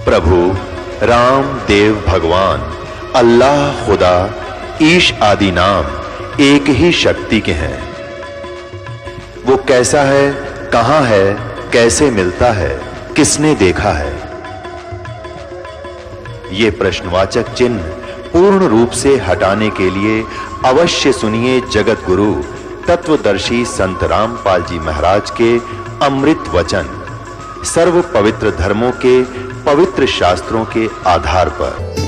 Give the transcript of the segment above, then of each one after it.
प्रभु राम देव भगवान अल्लाह खुदा ईश आदि नाम एक ही शक्ति के हैं। वो कैसा है, कहां है, कैसे मिलता है, किसने देखा है? ये प्रश्नवाचक चिन्ह पूर्ण रूप से हटाने के लिए अवश्य सुनिए जगत गुरु तत्वदर्शी संत रामपाल जी महाराज के अमृत वचन सर्व पवित्र धर्मों के पवित्र शास्त्रों के आधार पर।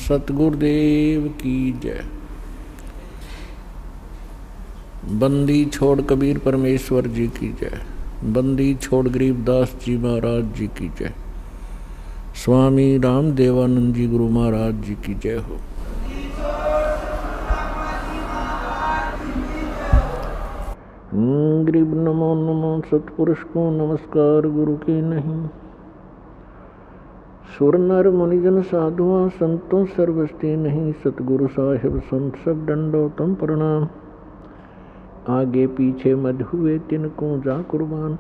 सतगुरुदेव की जय। बंदी छोड़ कबीर परमेश्वर जी की जय। बंदी छोड़ गरीबदास जी महाराज जी की जय। स्वामी राम देवानंद जी गुरु महाराज जी की जय हो। गरीब नमो नमो सतपुरुष को नमस्कार गुरु के नहीं। सुर नर मुनिजन साधुआं संतों सर्वस्ती नहीं। सतगुरु साहिब संत सब दंडोतम प्रणाम। आगे पीछे मध हुए तिनको जा कुर्बान।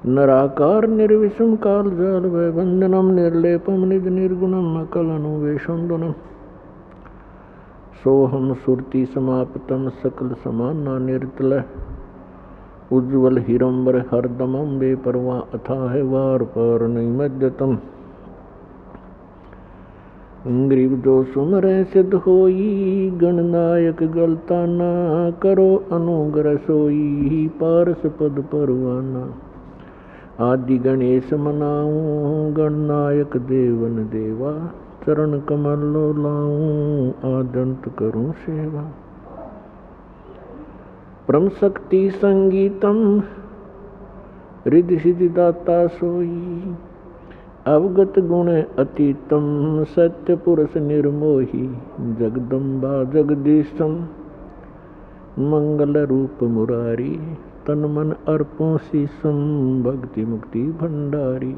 नराकार निर्विषम काल जाल वै बंधनम निर्लेपम निज निर्गुणम अकलनु वेशंदनम। सोहम सुरति समाप्तम सकल समाना निर्तल। उज्ज्वल हिरंबर हरदमम बेपरवा अथाह वार पार नैमद्यतम। गरीब जो सुमरै सिद्ध होई। गणनायक गलता ना करो अनुग्रह सोई। पारस पद परवाना आदि गणेश मनाऊं। गणनायक देवन देवा चरण कमल लो लाऊं। आदंत करूं सेवा परम शक्ति संगीतम। रिद्धि सिद्धि दाता सोई। अवगत गुण अतीतम सत्य पुरुष निर्मोही। जगदम्बा जगदीशम मंगल रूप मुरारी। तन मन अर्पों शीशम भक्ति मुक्ति भंडारी।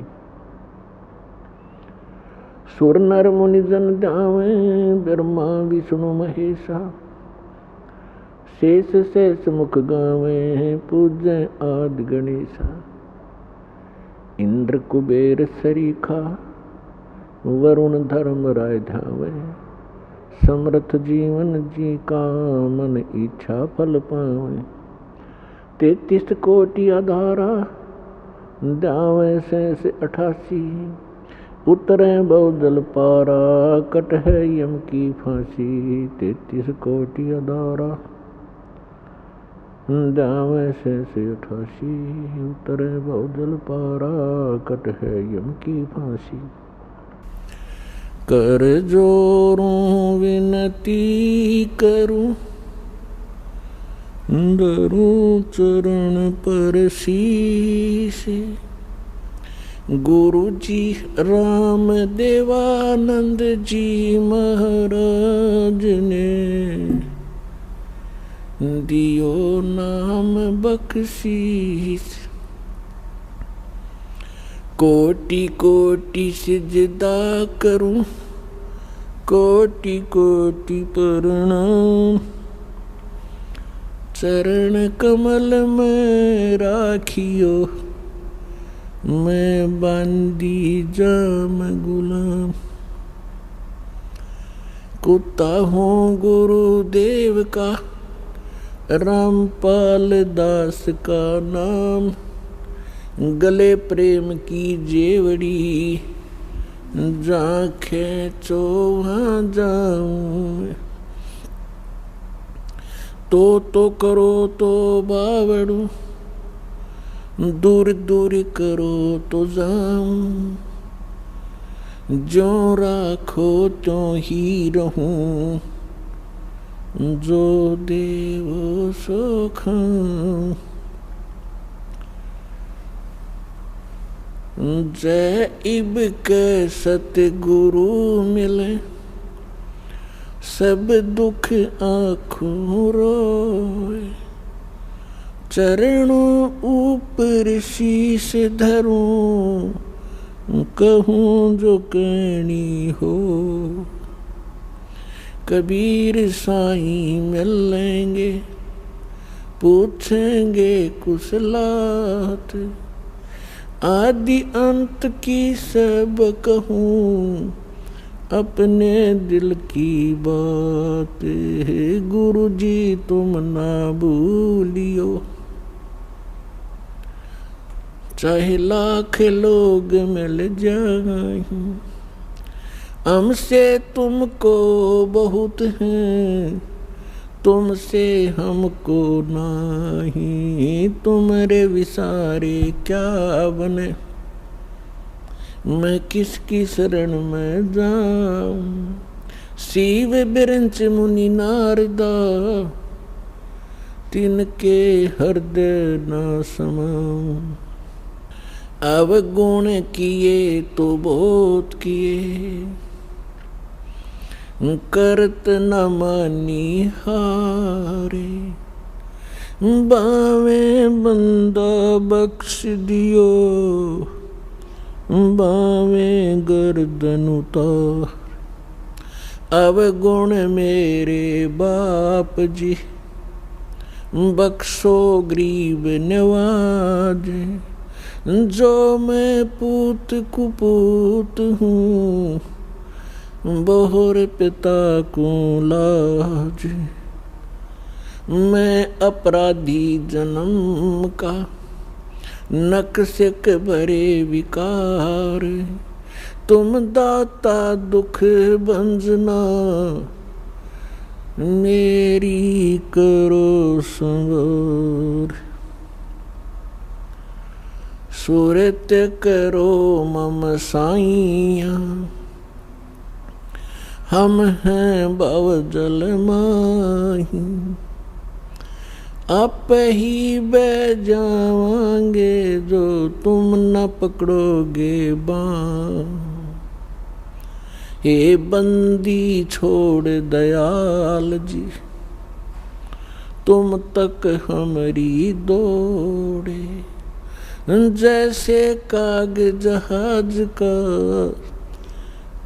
सुर नर मुनि जन ध्यावे ब्रह्मा विष्णु महेशा। शेष शेष मुख गावे पूज्य आदि गणेशा। इंद्र कुबेर सरीखा वरुण धर्म राय ध्यावे। समर्थ जीवन जी का मन इच्छा फल पावे। 33 कोटि आधारा ध्यावे शेष 88। उतरे बहुजल पारा कट है यम की फांसी। 33 कोटि आधारा ध्यावे शेष 88। उतरे बहुजल पारा कट है यम की फांसी। कर जोरूं विनती करूं। धरूं चरण पर शीश। गुरु जी राम देवानंद जी महाराज ने दियो नाम बख्शीश। कोटि कोटि सिजदा करूं। कोटि कोटि प्रणाम। चरण कमल में राखियो। मैं बांदी जाम गुलाम। कुत्ता हूँ गुरुदेव का। रामपाल दास का नाम। गले प्रेम की जेवड़ी। जहाँ खेचो वहाँ जाऊं, तो करो तो बावड़ू, दूर दूर करो तो जाऊं, जो राखो तो ही रहूं, जो देवो सो खाऊं। जय इब के सतगुरु मिले, सब दुख आँखों रोए, चरणों ऊपर शीश धरूं, कहूँ जो कहनी हो। कबीर साईं मिलेंगे, पूछेंगे कुशलात, आदि अंत की सब कहूँ, अपने दिल की बात। गुरु जी तुम ना भूलियो, चाहे लाख लोग मिल जाएं, हमसे तुमको बहुत हैं, तुमसे हमको नहीं। तुम्हारे विसारे क्या बने, मैं किसकी शरण में जाऊं। शिव बिरंच मुनि नारदा, तिनके हृदय न समाऊं। अवगुण किए तो बहुत किए, करत न मानी हारे। बावे बंदा बख्श दियो, बावे गर्दन उतार। अवगुण मेरे बाप जी, बख्शो गरीब नवाज। जो मैं पूत कुपूत हूँ, बहुर पिता को लाज। मैं अपराधी जन्म का, नक्सिक भरे विकार। तुम दाता दुख भंजना, मेरी करो संवार। सूरत करो मम साइया, हम हैं भव जल माही। आप ही बह जावांगे, जो तुम न पकड़ोगे बाँ। हे बंदी छोड़ दयाल जी, तुम तक हमारी दौड़े। जैसे काग जहाज का,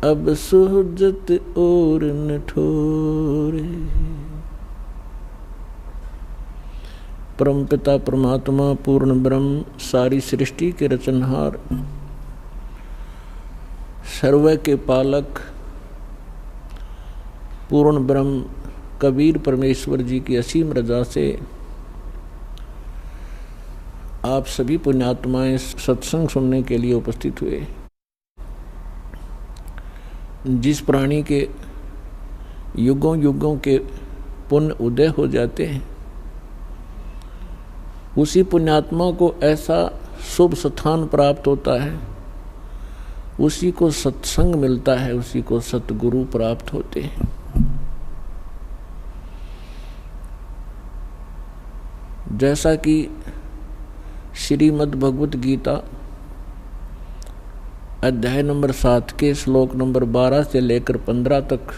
अब सुहजत और न ठोरे। परमपिता परमात्मा पूर्ण ब्रह्म, सारी सृष्टि के रचनहार, सर्व के पालक पूर्ण ब्रह्म कबीर परमेश्वर जी की असीम रजा से आप सभी पुण्यात्माएं सत्संग सुनने के लिए उपस्थित हुए। जिस प्राणी के युगों युगों के पुण्य उदय हो जाते हैं, उसी पुण्यात्मा को ऐसा शुभ स्थान प्राप्त होता है, उसी को सत्संग मिलता है, उसी को सतगुरु प्राप्त होते हैं। जैसा कि श्रीमद् भगवत गीता अध्याय नंबर 7 के श्लोक नंबर 12 से लेकर 15 तक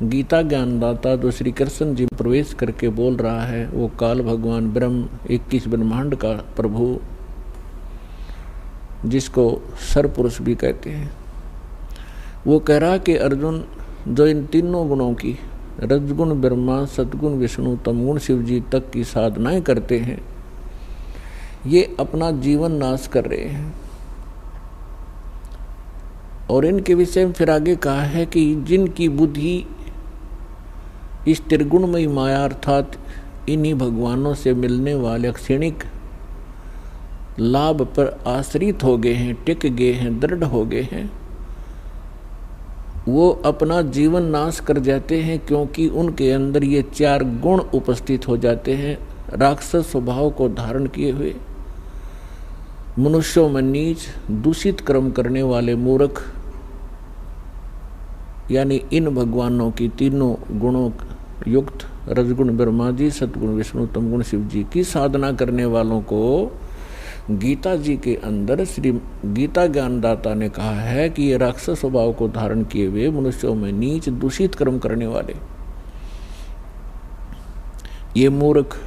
गीता ज्ञानदाता जो श्री कृष्ण जी प्रवेश करके बोल रहा है, वो काल भगवान ब्रह्म 21 ब्रह्मांड का प्रभु, जिसको सरपुरुष भी कहते हैं, वो कह रहा कि अर्जुन, जो इन तीनों गुणों की रजगुण ब्रह्मा, सतगुण विष्णु, तमगुण शिव जी तक की साधनाएं करते हैं, ये अपना जीवन नाश कर रहे हैं। और इनके विषय में फिर आगे कहा है कि जिनकी बुद्धि इस त्रिगुणमयी माया अर्थात इन्हीं भगवानों से मिलने वाले क्षणिक लाभ पर आश्रित हो गए हैं, टिक गए हैं, दृढ़ हो गए हैं, वो अपना जीवन नाश कर जाते हैं, क्योंकि उनके अंदर ये 4 गुण उपस्थित हो जाते हैं। राक्षस स्वभाव को धारण किए हुए, मनुष्यों में नीच, दूषित कर्म करने वाले मूर्ख, यानी इन भगवानों की तीनों गुणों युक्त रजगुण ब्रह्मा जी, सतगुण विष्णु, तमगुण शिव जी की साधना करने वालों को गीता जी के अंदर श्री गीता ज्ञानदाता ने कहा है कि ये राक्षस स्वभाव को धारण किए हुए, मनुष्यों में नीच दूषित कर्म करने वाले, ये मूर्ख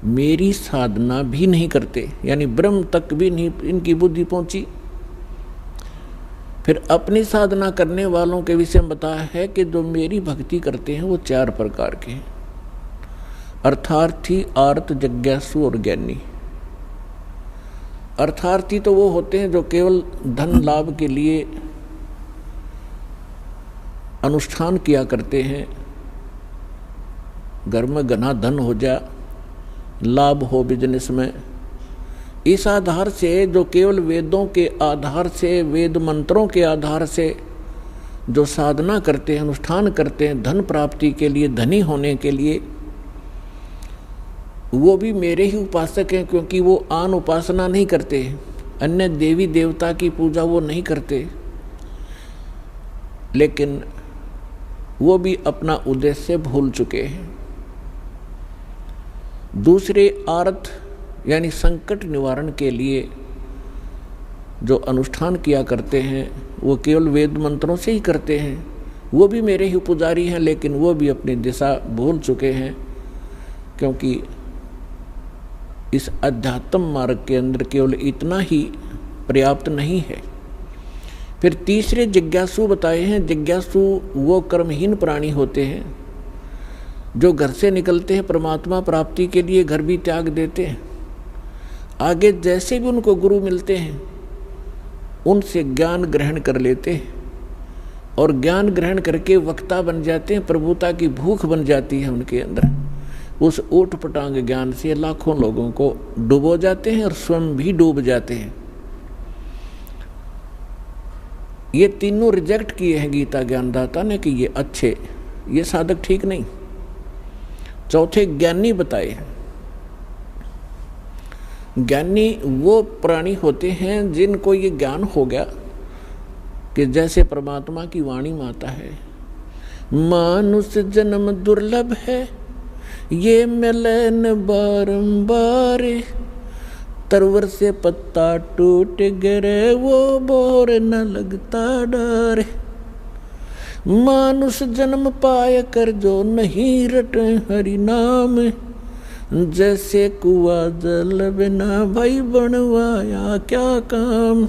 मेरी साधना भी नहीं करते, यानी ब्रह्म तक भी नहीं इनकी बुद्धि पहुंची। फिर अपनी साधना करने वालों के विषय में बताया है कि जो मेरी भक्ति करते हैं वो 4 प्रकार के हैं, अर्थार्थी, आर्त, जिज्ञासु और ज्ञानी। अर्थार्थी तो वो होते हैं जो केवल धन लाभ के लिए अनुष्ठान किया करते हैं, घर में घना धन हो जाए, लाभ हो बिजनेस में, इस आधार से जो केवल वेदों के आधार से, वेद मंत्रों के आधार से जो साधना करते हैं, अनुष्ठान करते हैं धन प्राप्ति के लिए, धनी होने के लिए, वो भी मेरे ही उपासक हैं, क्योंकि वो आन उपासना नहीं करते, अन्य देवी देवता की पूजा वो नहीं करते, लेकिन वो भी अपना उद्देश्य भूल चुके हैं। दूसरे आर्त यानी संकट निवारण के लिए जो अनुष्ठान किया करते हैं वो केवल वेद मंत्रों से ही करते हैं, वो भी मेरे ही पुजारी हैं, लेकिन वो भी अपनी दिशा भूल चुके हैं, क्योंकि इस अध्यात्म मार्ग के अंदर केवल इतना ही पर्याप्त नहीं है। फिर तीसरे जिज्ञासु बताए हैं। जिज्ञासु वो कर्महीन प्राणी होते हैं जो घर से निकलते हैं परमात्मा प्राप्ति के लिए, घर भी त्याग देते हैं, आगे जैसे भी उनको गुरु मिलते हैं उनसे ज्ञान ग्रहण कर लेते हैं और ज्ञान ग्रहण करके वक्ता बन जाते हैं, प्रभुता की भूख बन जाती है उनके अंदर। उस ऊट पटांग ज्ञान से लाखों लोगों को डुबो जाते हैं और स्वयं भी डूब जाते हैं। ये तीनों रिजेक्ट किए हैं गीता ज्ञानदाता ने कि ये अच्छे, ये साधक ठीक नहीं। चौथे ज्ञानी बताए। ज्ञानी वो प्राणी होते हैं जिनको ये ज्ञान हो गया कि जैसे परमात्मा की वाणी माता है, मानुष जन्म दुर्लभ है, ये मिलन बारंबार, तरवर से पत्ता टूट गिरे वो बोर न लगता डर, मानुष जन्म पाए कर जो नहीं रटे हरि नाम, जैसे कुआ जल बिना भाई बनवाया क्या काम।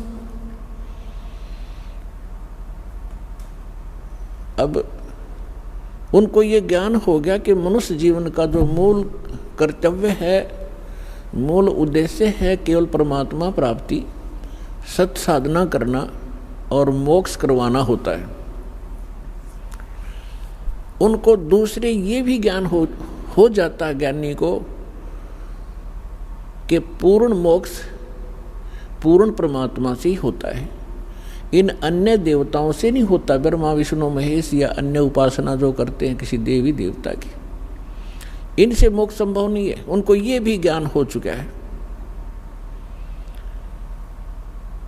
अब उनको ये ज्ञान हो गया कि मनुष्य जीवन का जो मूल कर्तव्य है, मूल उद्देश्य है केवल परमात्मा प्राप्ति, सत साधना करना और मोक्ष करवाना होता है। उनको दूसरे ये भी ज्ञान हो जाता है ज्ञानी को कि पूर्ण मोक्ष पूर्ण परमात्मा से ही होता है, इन अन्य देवताओं से नहीं होता। ब्रह्मा विष्णु महेश या अन्य उपासना जो करते हैं किसी देवी देवता की, इनसे मोक्ष संभव नहीं है। उनको ये भी ज्ञान हो चुका है,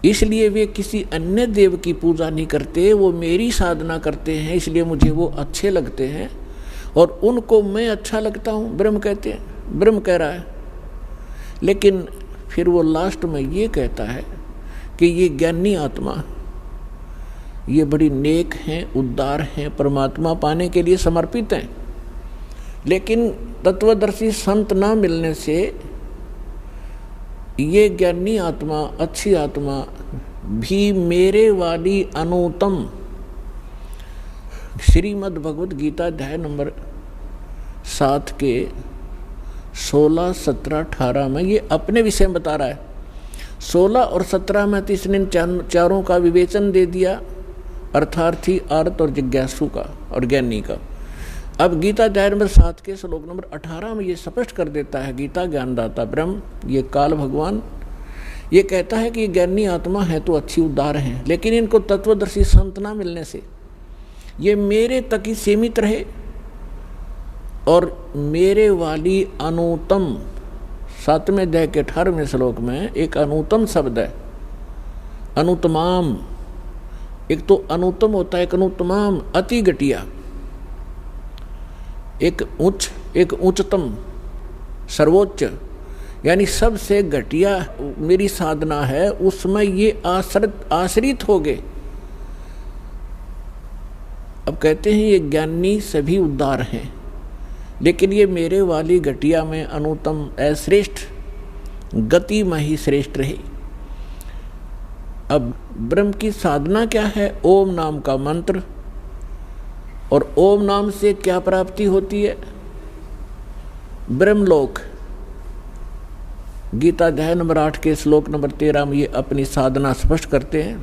इसलिए वे किसी अन्य देव की पूजा नहीं करते, वो मेरी साधना करते हैं, इसलिए मुझे वो अच्छे लगते हैं और उनको मैं अच्छा लगता हूँ। ब्रह्म कहते हैं, ब्रह्म कह रहा है, लेकिन फिर वो लास्ट में ये कहता है कि ये ज्ञानी आत्मा ये बड़ी नेक हैं, उदार हैं, परमात्मा पाने के लिए समर्पित हैं, लेकिन तत्वदर्शी संत ना मिलने से ये ज्ञानी आत्मा, अच्छी आत्मा भी मेरे वाली अनुत्तम श्रीमद् भगवत गीता अध्याय नंबर 7 के 16, 17, 18 में ये अपने विषय में बता रहा है। 16 और 17 में तो इसने चारों का विवेचन दे दिया, अर्थार्थी, अर्थ और जिज्ञासु का और ज्ञानी का। अब गीता अध्याय नंबर 7 के श्लोक नंबर 18 में ये स्पष्ट कर देता है गीता ज्ञानदाता ब्रह्म, ये काल भगवान ये कहता है कि ज्ञानी आत्मा है तो अच्छी उदार हैं, लेकिन इनको तत्वदर्शी संत ना मिलने से ये मेरे तक ही सीमित रहे और मेरे वाली अनुतम 7वें अध्याय के 18वें श्लोक में एक अनुतम शब्द है, अनुतमाम। एक तो अनुतम होता है, एक अनुतमाम, अति घटिया, एक उच्च, एक उच्चतम, सर्वोच्च, यानी सबसे घटिया मेरी साधना है, उसमें ये आश्रित हो गए। अब कहते हैं ये ज्ञानी सभी उदार हैं, लेकिन ये मेरे वाली घटिया में अनुतम अश्रेष्ठ गति में ही श्रेष्ठ रहे। अब ब्रह्म की साधना क्या है? ओम नाम का मंत्र। और ओम नाम से क्या प्राप्ति होती है? ब्रह्मलोक। गीता अध्याय नंबर 8 के श्लोक नंबर 13 में ये अपनी साधना स्पष्ट करते हैं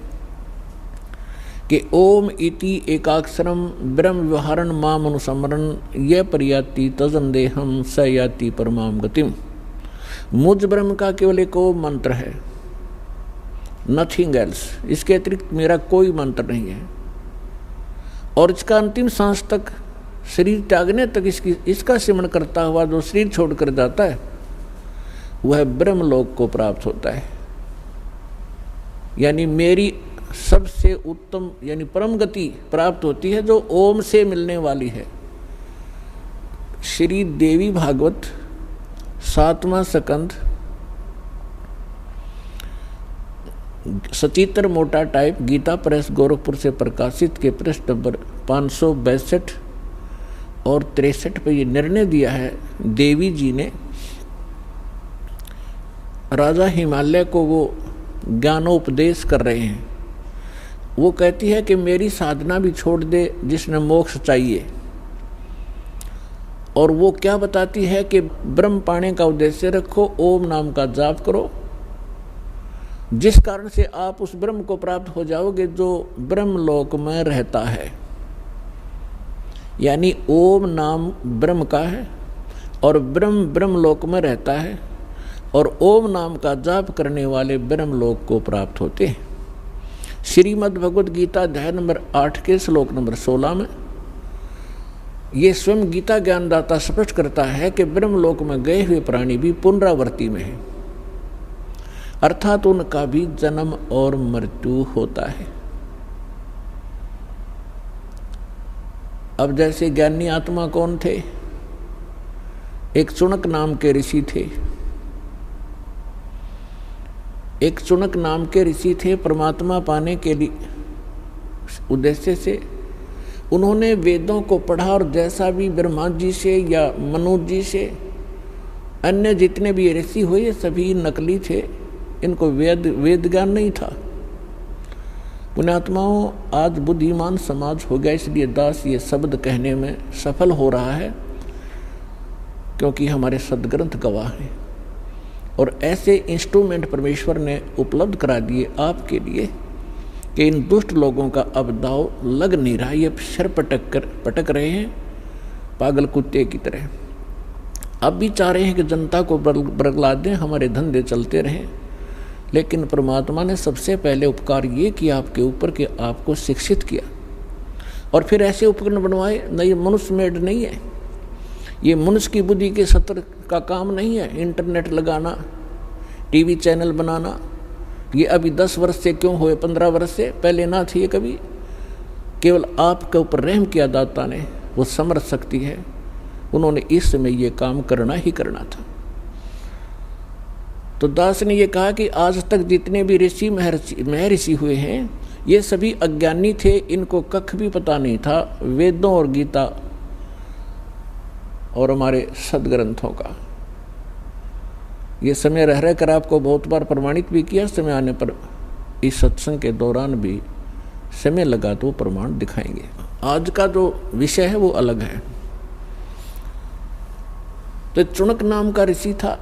कि ओम इति एकाक्षरम ब्रह्म व्यवहारण माम अनुसमरण ये परियाति तजंदेहम स याति परमाम गतिम। मुझ ब्रह्म का केवल एक ओम मंत्र है, नथिंग एल्स। इसके अतिरिक्त मेरा कोई मंत्र नहीं है। और इसका अंतिम सांस तक, शरीर त्यागने तक इसका सिमरण करता हुआ जो शरीर छोड़कर जाता है वह ब्रह्मलोक को प्राप्त होता है। यानी मेरी सबसे उत्तम यानी परम गति प्राप्त होती है जो ओम से मिलने वाली है। श्री देवी भागवत 7वां स्कंध, सचित्र मोटा टाइप, गीता प्रेस गोरखपुर से प्रकाशित के पृष्ठ नंबर 562 और 63 पे ये निर्णय दिया है देवी जी ने। राजा हिमालय को वो ज्ञानोपदेश कर रहे हैं। वो कहती है कि मेरी साधना भी छोड़ दे जिसने मोक्ष चाहिए। और वो क्या बताती है कि ब्रह्म पाने का उद्देश्य रखो, ओम नाम का जाप करो, जिस कारण से आप उस ब्रह्म को प्राप्त हो जाओगे जो ब्रह्मलोक में रहता है। यानी ओम नाम ब्रह्म का है और ब्रह्म ब्रह्मलोक में रहता है और ओम नाम का जाप करने वाले ब्रह्मलोक को प्राप्त होते हैं। श्रीमद् भगवद गीता अध्याय नंबर 8 के श्लोक नंबर 16 में ये स्वयं गीता ज्ञानदाता स्पष्ट करता है कि ब्रह्मलोक में गए हुए प्राणी भी पुनरावृत्ति में है, अर्थात उनका भी जन्म और मृत्यु होता है। अब जैसे ज्ञानी आत्मा कौन थे? एक चुनक नाम के ऋषि थे। एक चुनक नाम के ऋषि थे। परमात्मा पाने के लिए उद्देश्य से उन्होंने वेदों को पढ़ा और जैसा भी ब्रह्मा जी से या मनु जी से अन्य जितने भी ऋषि हुए ये सभी नकली थे। इनको वेद ज्ञान नहीं था। पुण्यात्माओं, आज बुद्धिमान समाज हो गया, इसलिए दास ये शब्द कहने में सफल हो रहा है क्योंकि हमारे सदग्रंथ गवाह हैं। और ऐसे इंस्ट्रूमेंट परमेश्वर ने उपलब्ध करा दिए आपके लिए कि इन दुष्ट लोगों का अब दाव लग नहीं रहा। ये सिर पटक रहे हैं पागल कुत्ते की तरह। अब भी चाह रहे हैं कि जनता को बरगला दें, हमारे धंधे चलते रहें। लेकिन परमात्मा ने सबसे पहले उपकार ये किया आपके ऊपर कि आपको शिक्षित किया और फिर ऐसे उपकरण बनवाए। न ये मनुष्य मेड नहीं है, ये मनुष्य की बुद्धि के सत्र का काम नहीं है। इंटरनेट लगाना, टीवी चैनल बनाना, ये अभी 10 वर्ष से क्यों हुए, 15 वर्ष से पहले ना थी ये कभी। केवल आपके ऊपर रहम किया दाता ने, वो समर्थ शक्ति है, उन्होंने इस समय ये काम करना ही करना था। तो दास ने ये कहा कि आज तक जितने भी ऋषि महर्षि हुए हैं ये सभी अज्ञानी थे, इनको कख भी पता नहीं था वेदों और गीता और हमारे सदग्रंथों का। ये समय रह कर आपको बहुत बार प्रमाणित भी किया। समय आने पर इस सत्संग के दौरान भी समय लगा तो प्रमाण दिखाएंगे। आज का जो विषय है वो अलग है। तो चुनक नाम का ऋषि था,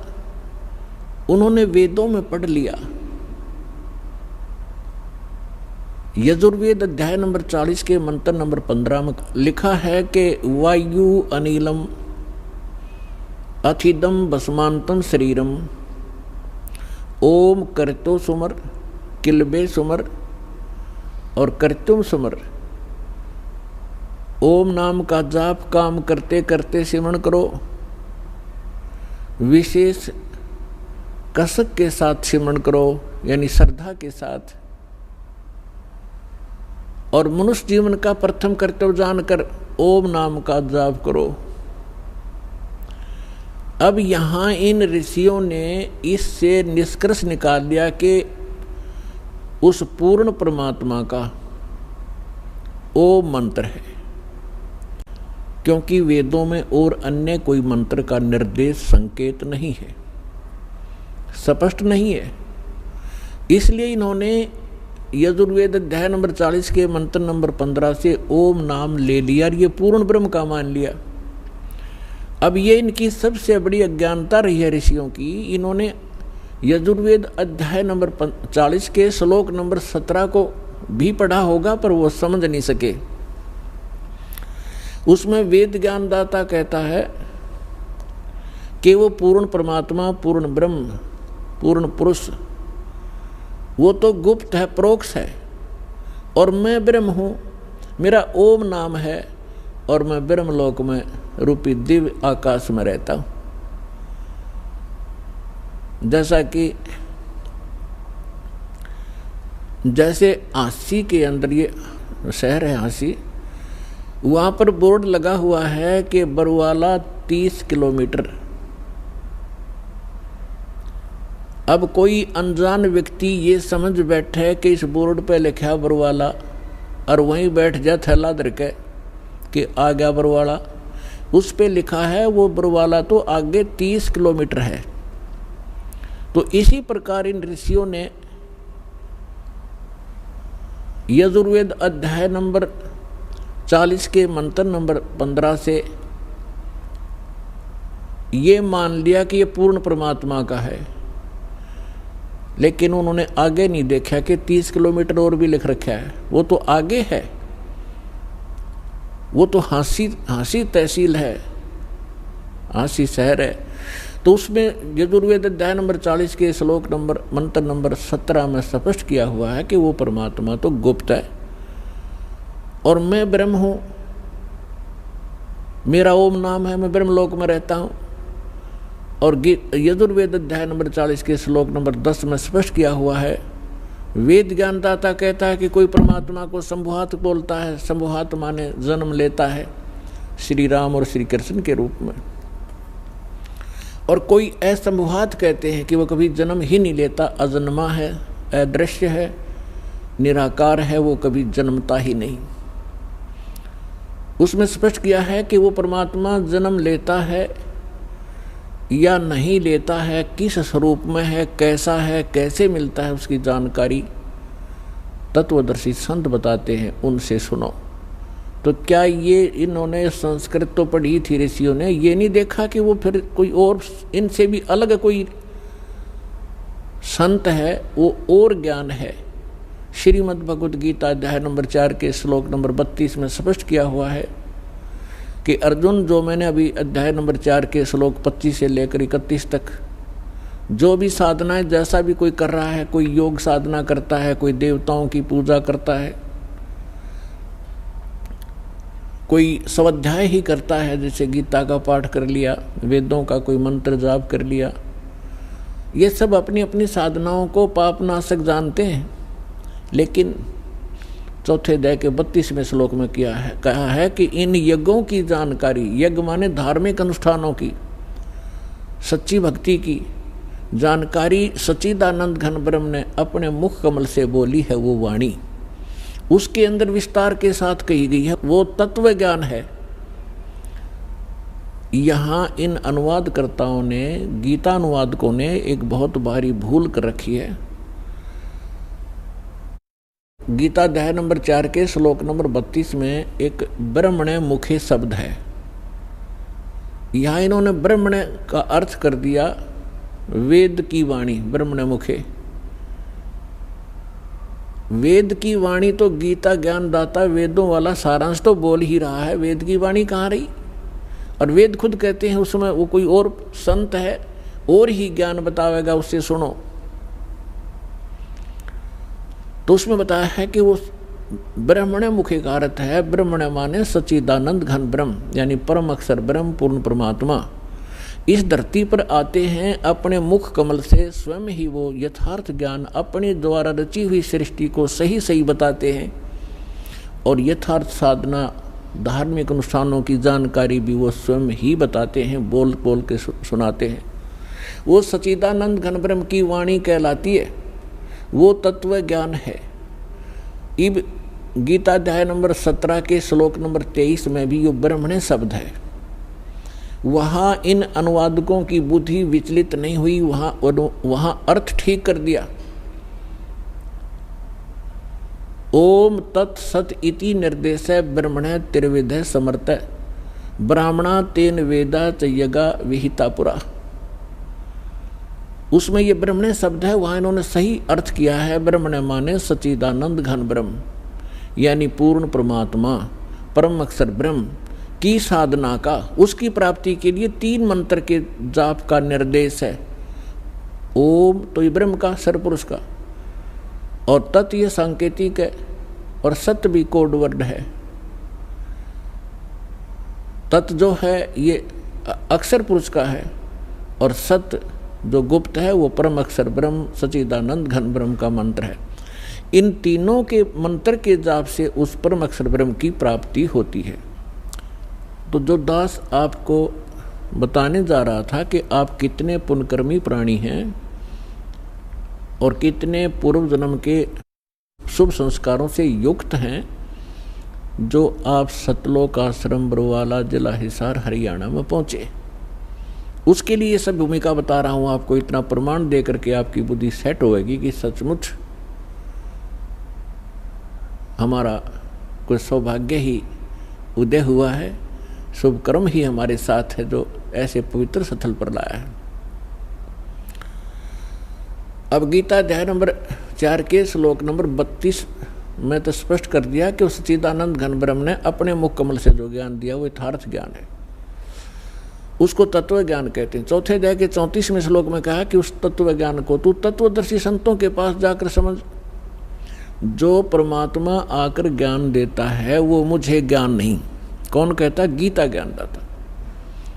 उन्होंने वेदों में पढ़ लिया। यजुर्वेद अध्याय नंबर 40 के मंत्र नंबर 15 में लिखा है कि वायु अनिलम अथिदम भस्मांतम शरीरम ओम करतो सुमर, किलबे सुमर और करतुम सुमर। ओम नाम का जाप काम करते करते सिमरण करो, विशेष कसक के साथ सिमरण करो, यानी श्रद्धा के साथ। और मनुष्य जीवन का प्रथम कर्तव्य जानकर ओम नाम का जाप करो। अब यहां इन ऋषियों ने इससे निष्कर्ष निकाल दिया कि उस पूर्ण परमात्मा का ओम मंत्र है, क्योंकि वेदों में और अन्य कोई मंत्र का निर्देश संकेत नहीं है, स्पष्ट नहीं है। इसलिए इन्होंने यजुर्वेद अध्याय नंबर 40 के मंत्र नंबर 15 से ओम नाम ले लिया और ये पूर्ण ब्रह्म का मान लिया। अब ये इनकी सबसे बड़ी अज्ञानता रही है ऋषियों की। इन्होंने यजुर्वेद अध्याय नंबर 40 के श्लोक नंबर 17 को भी पढ़ा होगा, पर वो समझ नहीं सके। उसमें वेद ज्ञानदाता कहता है कि वो पूर्ण परमात्मा, पूर्ण ब्रह्म, पूर्ण पुरुष, वो तो गुप्त है, प्रोक्ष है, और मैं ब्रह्म हूँ, मेरा ओम नाम है और मैं ब्रह्मलोक में रूपी दिव्य आकाश में रहता हूँ। जैसे आसी के अंदर, ये शहर है आसी, वहाँ पर बोर्ड लगा हुआ है कि बरवाला 30 किलोमीटर। अब कोई अनजान व्यक्ति ये समझ बैठे कि इस बोर्ड पे लिखा बरवाला और वहीं बैठ जाए थैला धर के कि आ गया बरवाला। उस पे लिखा है वो बरवाला तो आगे 30 किलोमीटर है। तो इसी प्रकार इन ऋषियों ने यजुर्वेद अध्याय नंबर 40 के मंत्र नंबर 15 से ये मान लिया कि ये पूर्ण परमात्मा का है, लेकिन उन्होंने आगे नहीं देखा कि 30 किलोमीटर और भी लिख रखा है। वो तो आगे है, वो तो हांसी तहसील है, हांसी शहर है। तो उसमें यजुर्वेद अध्याय नंबर 40 के श्लोक नंबर मंत्र नंबर 17 में स्पष्ट किया हुआ है कि वो परमात्मा तो गुप्त है और मैं ब्रह्म हूं, मेरा ओम नाम है, मैं ब्रह्मलोक में रहता हूं। और यजुर्वेद अध्याय नंबर 40 के श्लोक नंबर 10 में स्पष्ट किया हुआ है, वेद ज्ञानदाता कहता है कि कोई परमात्मा को संभुहात बोलता है। संभुहात माने जन्म लेता है श्री राम और श्री कृष्ण के रूप में, और कोई असंभुहात कहते हैं कि वो कभी जन्म ही नहीं लेता, अजन्मा है, अदृश्य है, निराकार है, वो कभी जन्मता ही नहीं। उसमें स्पष्ट किया है कि वो परमात्मा जन्म लेता है या नहीं लेता है, किस स्वरूप में है, कैसा है, कैसे मिलता है, उसकी जानकारी तत्वदर्शी संत बताते हैं, उनसे सुनो। तो क्या ये इन्होंने संस्कृत तो पढ़ी थी ऋषियों ने, ये नहीं देखा कि वो फिर कोई और इनसे भी अलग कोई संत है, वो और ज्ञान है। श्रीमद् भगवद गीता अध्याय नंबर 4 के श्लोक नंबर 32 में स्पष्ट किया हुआ है कि अर्जुन, जो मैंने अभी अध्याय नंबर 4 के श्लोक 25 से लेकर 31 तक जो भी साधनाएं जैसा भी कोई कर रहा है, कोई योग साधना करता है, कोई देवताओं की पूजा करता है, कोई स्वाध्याय ही करता है, जैसे गीता का पाठ कर लिया, वेदों का कोई मंत्र जाप कर लिया, ये सब अपनी अपनी साधनाओं को पापनाशक जानते हैं। लेकिन चौथे अध्याय के 32वें श्लोक में कहा है कि इन यज्ञों की जानकारी, यज्ञ माने धार्मिक अनुष्ठानों की, सच्ची भक्ति की जानकारी सच्चिदानंद घन ब्रह्म ने अपने मुख कमल से बोली है, वो वाणी उसके अंदर विस्तार के साथ कही गई है, वो तत्व ज्ञान है। यहाँ इन अनुवादकर्ताओं ने, गीता अनुवादकों ने एक बहुत भारी भूल कर रखी है। गीता अध्याय नंबर 4 के श्लोक नंबर 32 में एक ब्रह्मणे मुखे शब्द है। यहाँ इन्होंने ब्रह्मणे का अर्थ कर दिया वेद की वाणी, ब्रह्मणे मुखे। वेद की वाणी तो गीता ज्ञानदाता वेदों वाला सारांश तो बोल ही रहा है, वेद की वाणी कहाँ रही? और वेद खुद कहते हैं उसमें वो कोई और संत है और ही ज्ञान बतावेगा, उससे सुनो। तो उसमें बताया है कि वो ब्रह्मण्य मुख्य का अर्थ है, ब्रह्मण्य माने सच्चिदानंद घन ब्रह्म, यानी परम अक्षर ब्रह्म पूर्ण परमात्मा इस धरती पर आते हैं। अपने मुख कमल से स्वयं ही वो यथार्थ ज्ञान अपने द्वारा रची हुई सृष्टि को सही सही बताते हैं, और यथार्थ साधना धार्मिक अनुष्ठानों की जानकारी भी वो स्वयं ही बताते हैं, बोल बोल के सुनाते हैं। वो सच्चिदानंद घन ब्रह्म की वाणी कहलाती है, वो तत्व ज्ञान है। इब गीता अध्याय नंबर 17 के श्लोक नंबर 23 में भी यो ब्रह्मण्य शब्द है। वहाँ इन अनुवादकों की बुद्धि विचलित नहीं हुई, वहाँ अर्थ ठीक कर दिया। ओम तत्सत इति निर्देश ब्रह्मण्य त्रिविध समर्थ ब्राह्मणा तेन वेदा च यगा विहिता पुरा। उसमें ये ब्रह्मण्य शब्द है, वहाँ इन्होंने सही अर्थ किया है। ब्रह्मण्य माने सच्चिदानंद घन ब्रह्म, यानी पूर्ण परमात्मा परम अक्षर ब्रह्म की साधना का, उसकी प्राप्ति के लिए 3 मंत्र के जाप का निर्देश है। ओम तो ये ब्रह्म का, सरपुरुष का, और तत् ये सांकेतिक है, और सत्य भी कोड वर्ड है। तत् जो है ये अक्षर पुरुष का है, और सत्य जो गुप्त है वो परम अक्षर ब्रह्म सच्चिदानंद घन ब्रह्म का मंत्र है। इन तीनों के मंत्र के जाप से उस परम अक्षर ब्रह्म की प्राप्ति होती है। तो जो दास आपको बताने जा रहा था कि आप कितने पुण्यकर्मी प्राणी हैं और कितने पूर्व जन्म के शुभ संस्कारों से युक्त हैं, जो आप सतलोक आश्रम बरवाला जिला हिसार हरियाणा में पहुंचे, उसके लिए ये सब भूमिका बता रहा हूँ आपको। इतना प्रमाण दे करके आपकी बुद्धि सेट होगी कि सचमुच हमारा कोई सौभाग्य ही उदय हुआ है, शुभ कर्म ही हमारे साथ है जो ऐसे पवित्र स्थल पर लाया है। अब गीता अध्याय नंबर 4 के श्लोक नंबर 32 में तो स्पष्ट कर दिया कि उस सच्चिदानंद घन ब्रह्म ने अपने मुख कमल से जो ज्ञान दिया वो यथार्थ ज्ञान है, उसको तत्व ज्ञान कहते हैं। चौथे अध्याय के 34वें श्लोक में कहा कि उस तत्व ज्ञान को तू तत्वदर्शी संतों के पास जाकर समझ। जो परमात्मा आकर ज्ञान देता है वो मुझे ज्ञान नहीं। कौन कहता? गीता ज्ञान दाता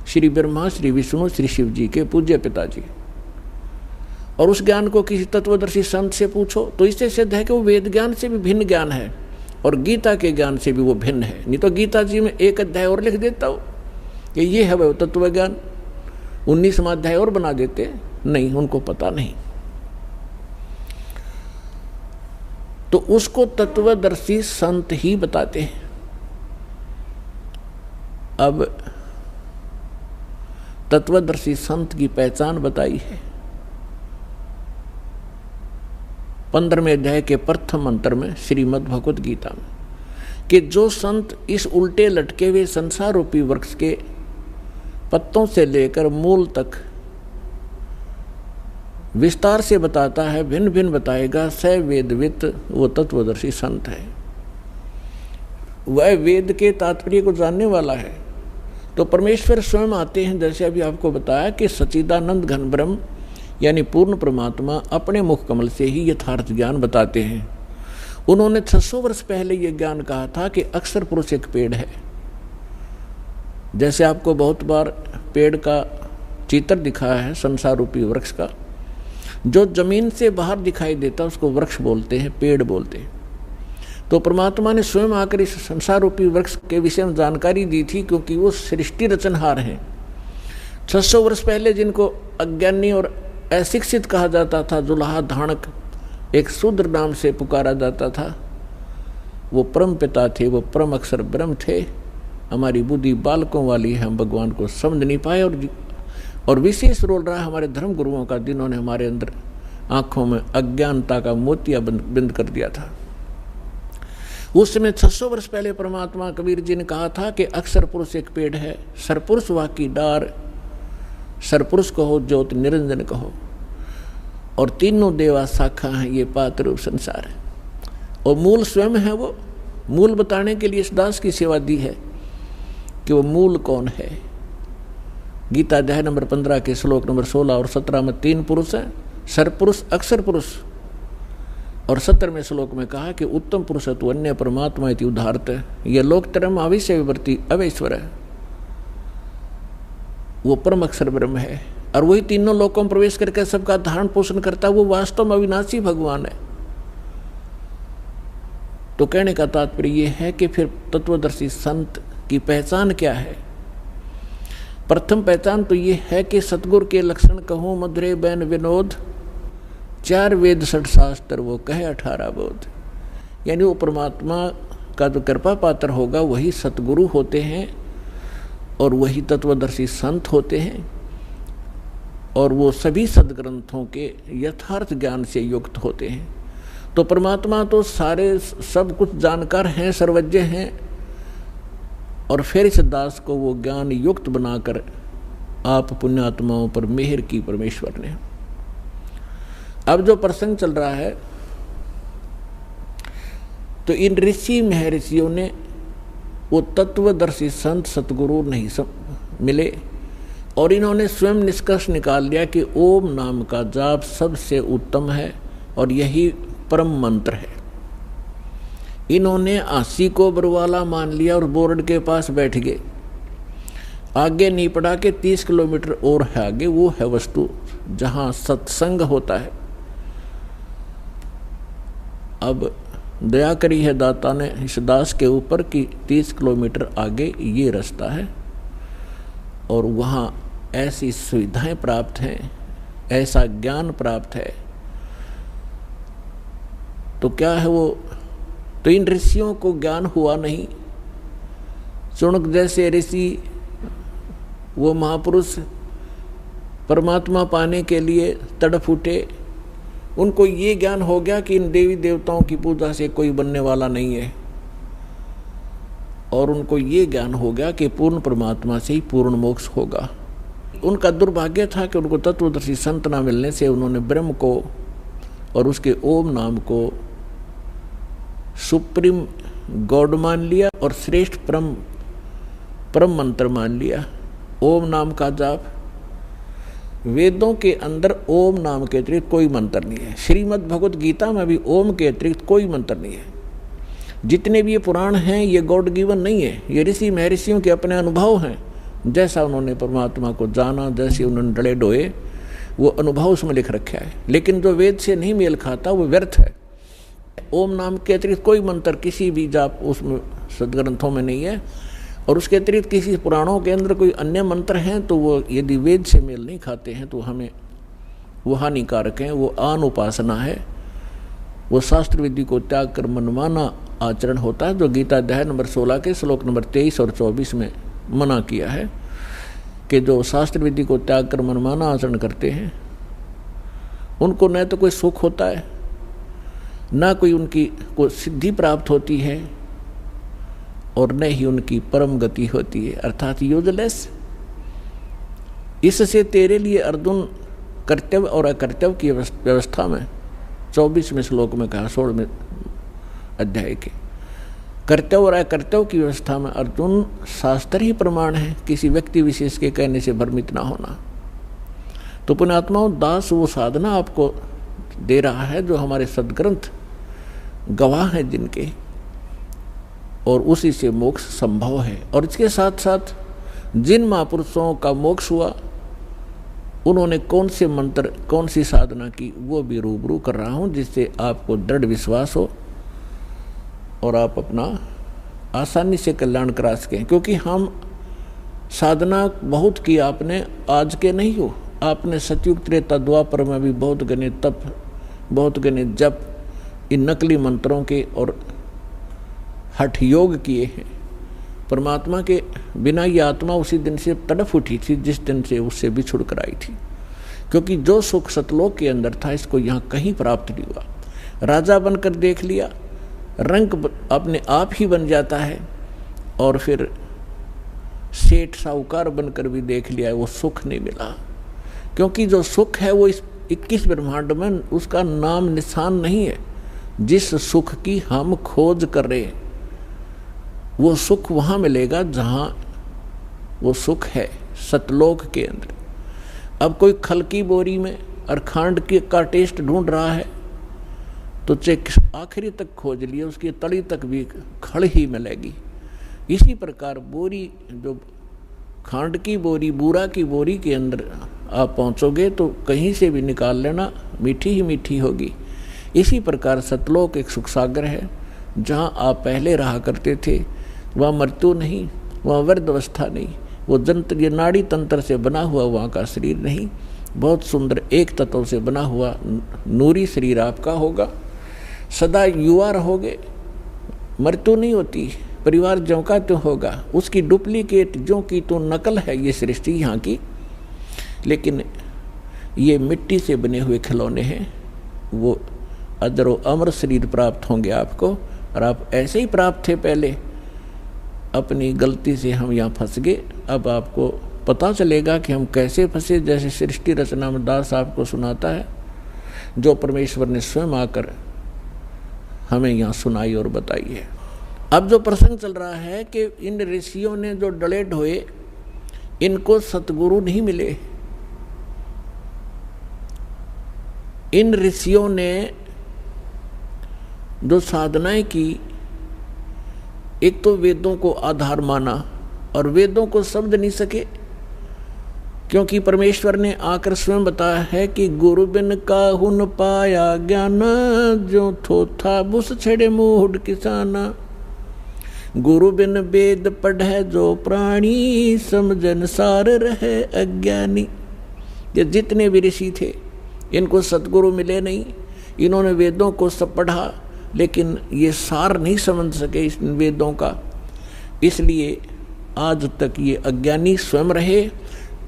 श्री ब्रह्मा, श्री विष्णु, श्री शिव जी के पूज्य पिताजी। और उस ज्ञान को किसी तत्वदर्शी संत से पूछो तो इससे सिद्ध है कि वो वेद ज्ञान से भी भिन्न ज्ञान है और गीता के ज्ञान से भी वो भिन्न है। नहीं तो गीता जी में एक अध्याय और लिख देता हो कि ये है वह तत्व ज्ञान, 19वां अध्याय और बना देते। नहीं, उनको पता नहीं। तो उसको तत्वदर्शी संत ही बताते हैं। अब तत्वदर्शी संत की पहचान बताई है 15वें अध्याय के प्रथम मंत्र में श्रीमद् भगवत गीता में, कि जो संत इस उल्टे लटके हुए संसार रूपी वृक्ष के पत्तों से लेकर मूल तक विस्तार से बताता है, भिन्न भिन्न बताएगा, स वेदवित वो तत्वदर्शी संत है। वह वेद के तात्पर्य को जानने वाला है। तो परमेश्वर स्वयं आते हैं, जैसे अभी आपको बताया कि सच्चिदानंद घन ब्रह्म यानी पूर्ण परमात्मा अपने मुख कमल से ही यथार्थ ज्ञान बताते हैं। उन्होंने 600 वर्ष पहले ये ज्ञान कहा था कि अक्षर पुरुष एक पेड़ है। जैसे आपको बहुत बार पेड़ का चित्र दिखाया है संसार रूपी वृक्ष का, जो जमीन से बाहर दिखाई देता उसको वृक्ष बोलते हैं, पेड़ बोलते हैं। तो परमात्मा ने स्वयं आकर इस संसार रूपी वृक्ष के विषय में जानकारी दी थी, क्योंकि वो सृष्टि रचनहार हैं। 600 वर्ष पहले जिनको अज्ञानी और अशिक्षित कहा जाता था, जुलाहा धाणक एक शूद्र नाम से पुकारा जाता था, वो परम पिता थे, वो परम अक्षर ब्रह्म थे। हमारी बुद्धि बालकों वाली है, हम भगवान को समझ नहीं पाए। और विशेष रोल रहा हमारे धर्म गुरुओं का, जिन्होंने हमारे अंदर आंखों में अज्ञानता का मोतिया बिंद कर दिया था। उस समय 600 वर्ष पहले परमात्मा कबीर जी ने कहा था कि अक्षर पुरुष एक पेड़ है, सरपुरुष वाकी डार, सरपुरुष कहो ज्योत निरंजन कहो, और तीनों देवा शाखा हैं, ये पात्र रूप संसार है। और मूल स्वयं है। वो मूल बताने के लिए इस दास की सेवा दी है कि वो मूल कौन है। गीता अध्याय नंबर 15 के श्लोक नंबर 16 और 17 में 3 पुरुष हैं, सरपुरुष, अक्षर पुरुष और 17वें श्लोक में कहा कि उत्तम पुरुषत्व अन्य परमात्मा इति उदाहरत, यह लोकतरम अविश्य विवर्ती अवैश्वर है, वो परम अक्षर ब्रह्म है और वही तीनों लोकों में प्रवेश करके सबका धारण पोषण करता, वो वास्तव में अविनाशी भगवान है। तो कहने का तात्पर्य यह है कि फिर तत्वदर्शी संत की पहचान क्या है? प्रथम पहचान तो ये है कि सतगुरु के लक्षण कहूँ मधुरे बैन विनोद, 4 वेद 6 शास्त्र वो कहे 18 बोध। यानी वो परमात्मा का जो कृपा पात्र होगा वही सतगुरु होते हैं और वही तत्वदर्शी संत होते हैं और वो सभी सदग्रंथों के यथार्थ ज्ञान से युक्त होते हैं। तो परमात्मा तो सारे सब कुछ जानकार हैं, सर्वज्ञ हैं, और फिर इस दास को वो ज्ञान युक्त बनाकर आप पुण्यात्माओं पर मेहर की परमेश्वर ने। अब जो प्रसंग चल रहा है तो इन ऋषि महर्षियों ने वो तत्वदर्शी संत सतगुरु नहीं मिले और इन्होंने स्वयं निष्कर्ष निकाल लिया कि ओम नाम का जाप सबसे उत्तम है और यही परम मंत्र है। इन्होंने आसी को बरवाला मान लिया और बोर्ड के पास बैठ गए। आगे नहीं पड़ा कि 30 किलोमीटर और है आगे, वो है वस्तु जहां सत्संग होता है। अब दया करी है दाता ने इस दास के ऊपर कि 30 किलोमीटर आगे ये रास्ता है और वहाँ ऐसी सुविधाएं प्राप्त हैं, ऐसा ज्ञान प्राप्त है। तो क्या है वो? तो इन ऋषियों को ज्ञान हुआ नहीं। चुनक जैसे ऋषि, वो महापुरुष परमात्मा पाने के लिए तड़प उठे। उनको ये ज्ञान हो गया कि इन देवी देवताओं की पूजा से कोई बनने वाला नहीं है और उनको ये ज्ञान हो गया कि पूर्ण परमात्मा से ही पूर्ण मोक्ष होगा। उनका दुर्भाग्य था कि उनको तत्वदर्शी संत ना मिलने से उन्होंने ब्रह्म को और उसके ओम नाम को सुप्रीम गॉड मान लिया और श्रेष्ठ परम मंत्र मान लिया। ओम नाम का जाप, वेदों के अंदर ओम नाम के अतिरिक्त कोई मंत्र नहीं है। श्रीमद् भगवत गीता में भी ओम के अतिरिक्त कोई मंत्र नहीं है। जितने भी ये पुराण हैं ये गॉड गिवन नहीं है, ये ऋषि महर्षियों के अपने अनुभव हैं। जैसा उन्होंने परमात्मा को जाना, जैसे उन्होंने डले डोए, वो अनुभव उसमें लिख रखा है। लेकिन जो वेद से नहीं मेल खाता वो व्यर्थ है। ओम नाम के अतिरिक्त कोई मंत्र किसी भी जाप उसमें सदग्रंथों में नहीं है और उसके अतिरिक्त किसी पुराणों के अंदर कोई अन्य मंत्र हैं तो वो यदि वेद से मेल नहीं खाते हैं तो हमें वो हानिकारक हैं। वो आन उपासना है, वो शास्त्र विधि को त्याग कर मनमाना आचरण होता है, जो गीता अध्याय नंबर 16 के श्लोक नंबर 23 और 24 में मना किया है कि जो शास्त्र विधि को त्याग कर मनमाना आचरण करते हैं उनको न तो कोई सुख होता है, न कोई उनकी को सिद्धि प्राप्त होती है और न ही उनकी परम गति होती है, अर्थात यूजलेस। इससे तेरे लिए अर्जुन कर्तव्य और अकर्तव्य की व्यवस्था में 24वें श्लोक में कहा, 16वें अध्याय के कर्तव्य और अकर्तव्य की व्यवस्था में अर्जुन शास्त्र ही प्रमाण है, किसी व्यक्ति विशेष के कहने से भ्रमित ना होना। तो पुण्यात्माओं, दास वो साधना आपको दे रहा है जो हमारे सदग्रंथ गवाह हैं जिनके, और उसी से मोक्ष संभव है। और इसके साथ साथ जिन महापुरुषों का मोक्ष हुआ उन्होंने कौन से मंत्र, कौन सी साधना की, वो भी रूबरू कर रहा हूँ, जिससे आपको दृढ़ विश्वास हो और आप अपना आसानी से कल्याण करा सकें। क्योंकि हम साधना बहुत की आपने, आज के नहीं हो, आपने सतयुग त्रेता द्वापर में भी बहुत गने तप, बहुत गने जप, इन नकली मंत्रों के और हठ योग किए हैं। परमात्मा के बिना ये आत्मा उसी दिन से तड़फ उठी थी जिस दिन से उससे बिछुड़ कर आई थी। क्योंकि जो सुख सतलोक के अंदर था इसको यहाँ कहीं प्राप्त नहीं हुआ। राजा बनकर देख लिया, रंग अपने आप ही बन जाता है, और फिर सेठ साहूकार बनकर भी देख लिया, वो सुख नहीं मिला। क्योंकि जो सुख है वो इस 21 ब्रह्मांड में उसका नाम निशान नहीं है। जिस सुख की हम खोज कर रहे हैं वो सुख वहाँ मिलेगा जहाँ वो सुख है, सतलोक के अंदर। अब कोई खल की बोरी में और खांड का टेस्ट ढूंढ रहा है तो चेक आखिरी तक खोज लिए, उसकी तली तक भी खड़ ही मिलेगी। इसी प्रकार बोरी, जो खांड की बोरी, बूरा की बोरी के अंदर आप पहुंचोगे तो कहीं से भी निकाल लेना, मीठी ही मीठी होगी। इसी प्रकार सतलोक एक सुख सागर है, जहाँ आप पहले रहा करते थे। वहाँ मृत्यु नहीं, वहाँ वृद्धावस्था नहीं, वो जंत्र, ये नाड़ी तंत्र से बना हुआ वहाँ का शरीर नहीं, बहुत सुंदर एक तत्व से बना हुआ नूरी शरीर आपका होगा। सदा युवा रहोगे, मृत्यु नहीं होती, परिवार ज्यों का त्यों होगा, उसकी डुप्लीकेट ज्यों की तो नकल है ये सृष्टि यहाँ की। लेकिन ये मिट्टी से बने हुए खिलौने हैं, वो अजर अमर शरीर प्राप्त होंगे आपको। और आप ऐसे ही प्राप्त थे पहले, अपनी गलती से हम यहाँ फंस गए। अब आपको पता चलेगा कि हम कैसे फंसे, जैसे सृष्टि रचना में दास आपको सुनाता है, जो परमेश्वर ने स्वयं आकर हमें यहाँ सुनाई और बताई है। अब जो प्रसंग चल रहा है कि इन ऋषियों ने जो डले ढोए, इनको सतगुरु नहीं मिले। इन ऋषियों ने जो साधनाएं की, एक तो वेदों को आधार माना और वेदों को समझ नहीं सके, क्योंकि परमेश्वर ने आकर स्वयं बताया है कि गुरु बिन काहू न पाया ज्ञान, जो थोथा बुस छेड़े मूढ़ किसाना। गुरु बिन वेद पढ़े जो प्राणी, समझन सार रहे अज्ञानी। ये जितने भी ऋषि थे, इनको सतगुरु मिले नहीं। इन्होंने वेदों को सब पढ़ा, लेकिन ये सार नहीं समझ सके इस वेदों का, इसलिए आज तक ये अज्ञानी स्वयं रहे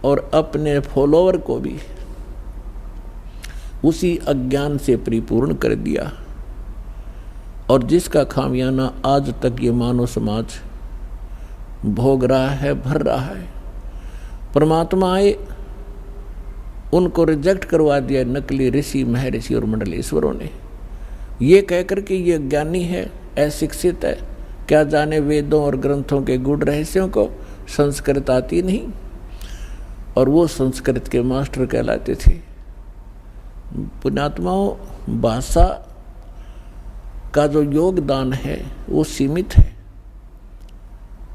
और अपने फॉलोअर को भी उसी अज्ञान से परिपूर्ण कर दिया। और जिसका खामियाना आज तक ये मानव समाज भोग रहा है, भर रहा है। परमात्मा आए, उनको रिजेक्ट करवा दिया नकली ऋषि, महर्षि और मंडलेश्वरों ने, ये कहकर कि ये ज्ञानी है, अशिक्षित है, क्या जाने वेदों और ग्रंथों के गूढ़ रहस्यों को, संस्कृत आती नहीं। और वो संस्कृत के मास्टर कहलाते थे। पुण्यात्माओं, भाषा का जो योगदान है वो सीमित है।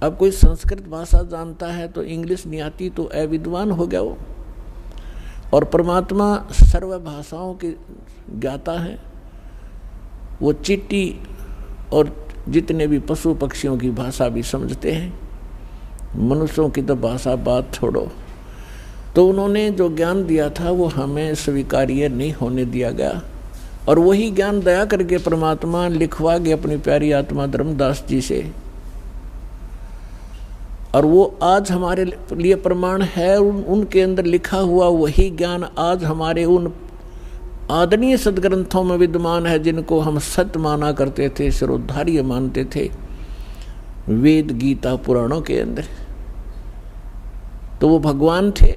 अब कोई संस्कृत भाषा जानता है तो इंग्लिश नहीं आती तो अविद्वान हो गया वो। और परमात्मा सर्व भाषाओं के ज्ञाता है। वो चींटी और जितने भी पशु पक्षियों की भाषा भी समझते हैं, मनुष्यों की तो भाषा बात छोड़ो। तो उन्होंने जो ज्ञान दिया था वो हमें स्वीकार्य नहीं होने दिया गया, और वही ज्ञान दया करके परमात्मा लिखवा गए अपनी प्यारी आत्मा धर्मदास जी से। और वो आज हमारे लिए प्रमाण है, उनके अंदर लिखा हुआ वही ज्ञान आज हमारे उन आदरणीय सदग्रंथों में विद्यमान है, जिनको हम सत्य माना करते थे, सर्वोद्धार्य मानते थे, वेद गीता पुराणों के अंदर। तो वो भगवान थे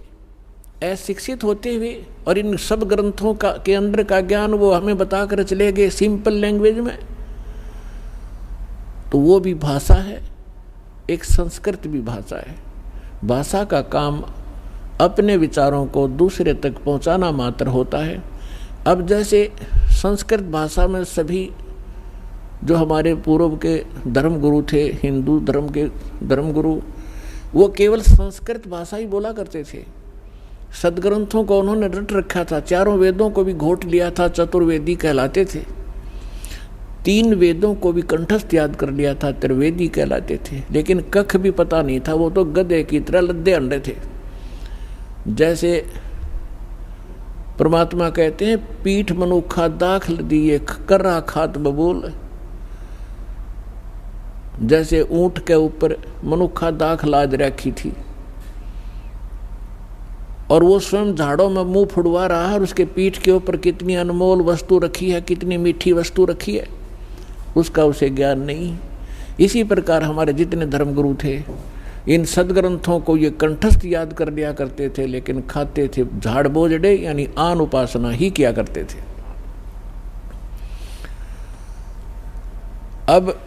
अशिक्षित होते हुए, और इन सब ग्रंथों का के अंदर का ज्ञान वो हमें बताकर चले गए सिंपल लैंग्वेज में। तो वो भी भाषा है, एक संस्कृत भी भाषा है। भाषा का काम अपने विचारों को दूसरे तक पहुंचाना मात्र होता है। अब जैसे संस्कृत भाषा में सभी जो हमारे पूर्व के धर्मगुरु थे, हिंदू धर्म के धर्मगुरु, वो केवल संस्कृत भाषा ही बोला करते थे। सदग्रंथों को उन्होंने रट रखा था, चारों वेदों को भी घोट लिया था, चतुर्वेदी कहलाते थे। 3 वेदों को भी कंठस्थ याद कर लिया था, त्रिवेदी कहलाते थे। लेकिन कख भी पता नहीं था, वो तो गधे की तरह लद्दे अंडे थे। जैसे परमात्मा कहते हैं, पीठ मनुखा दाखल दिए कर्रा खात बबूल। जैसे ऊंट के ऊपर मनुखा दाख लाद रखी थी और वो स्वयं झाड़ों में मुंह फुड़वा रहा है, और उसके पीठ के ऊपर कितनी अनमोल वस्तु रखी है, कितनी मीठी वस्तु रखी है, उसका उसे ज्ञान नहीं। इसी प्रकार हमारे जितने धर्मगुरु थे, इन सदग्रंथों को ये कंठस्थ याद कर लिया करते थे, लेकिन खाते थे झाड़ बोझड़े, यानी आन उपासना ही किया करते थे। अब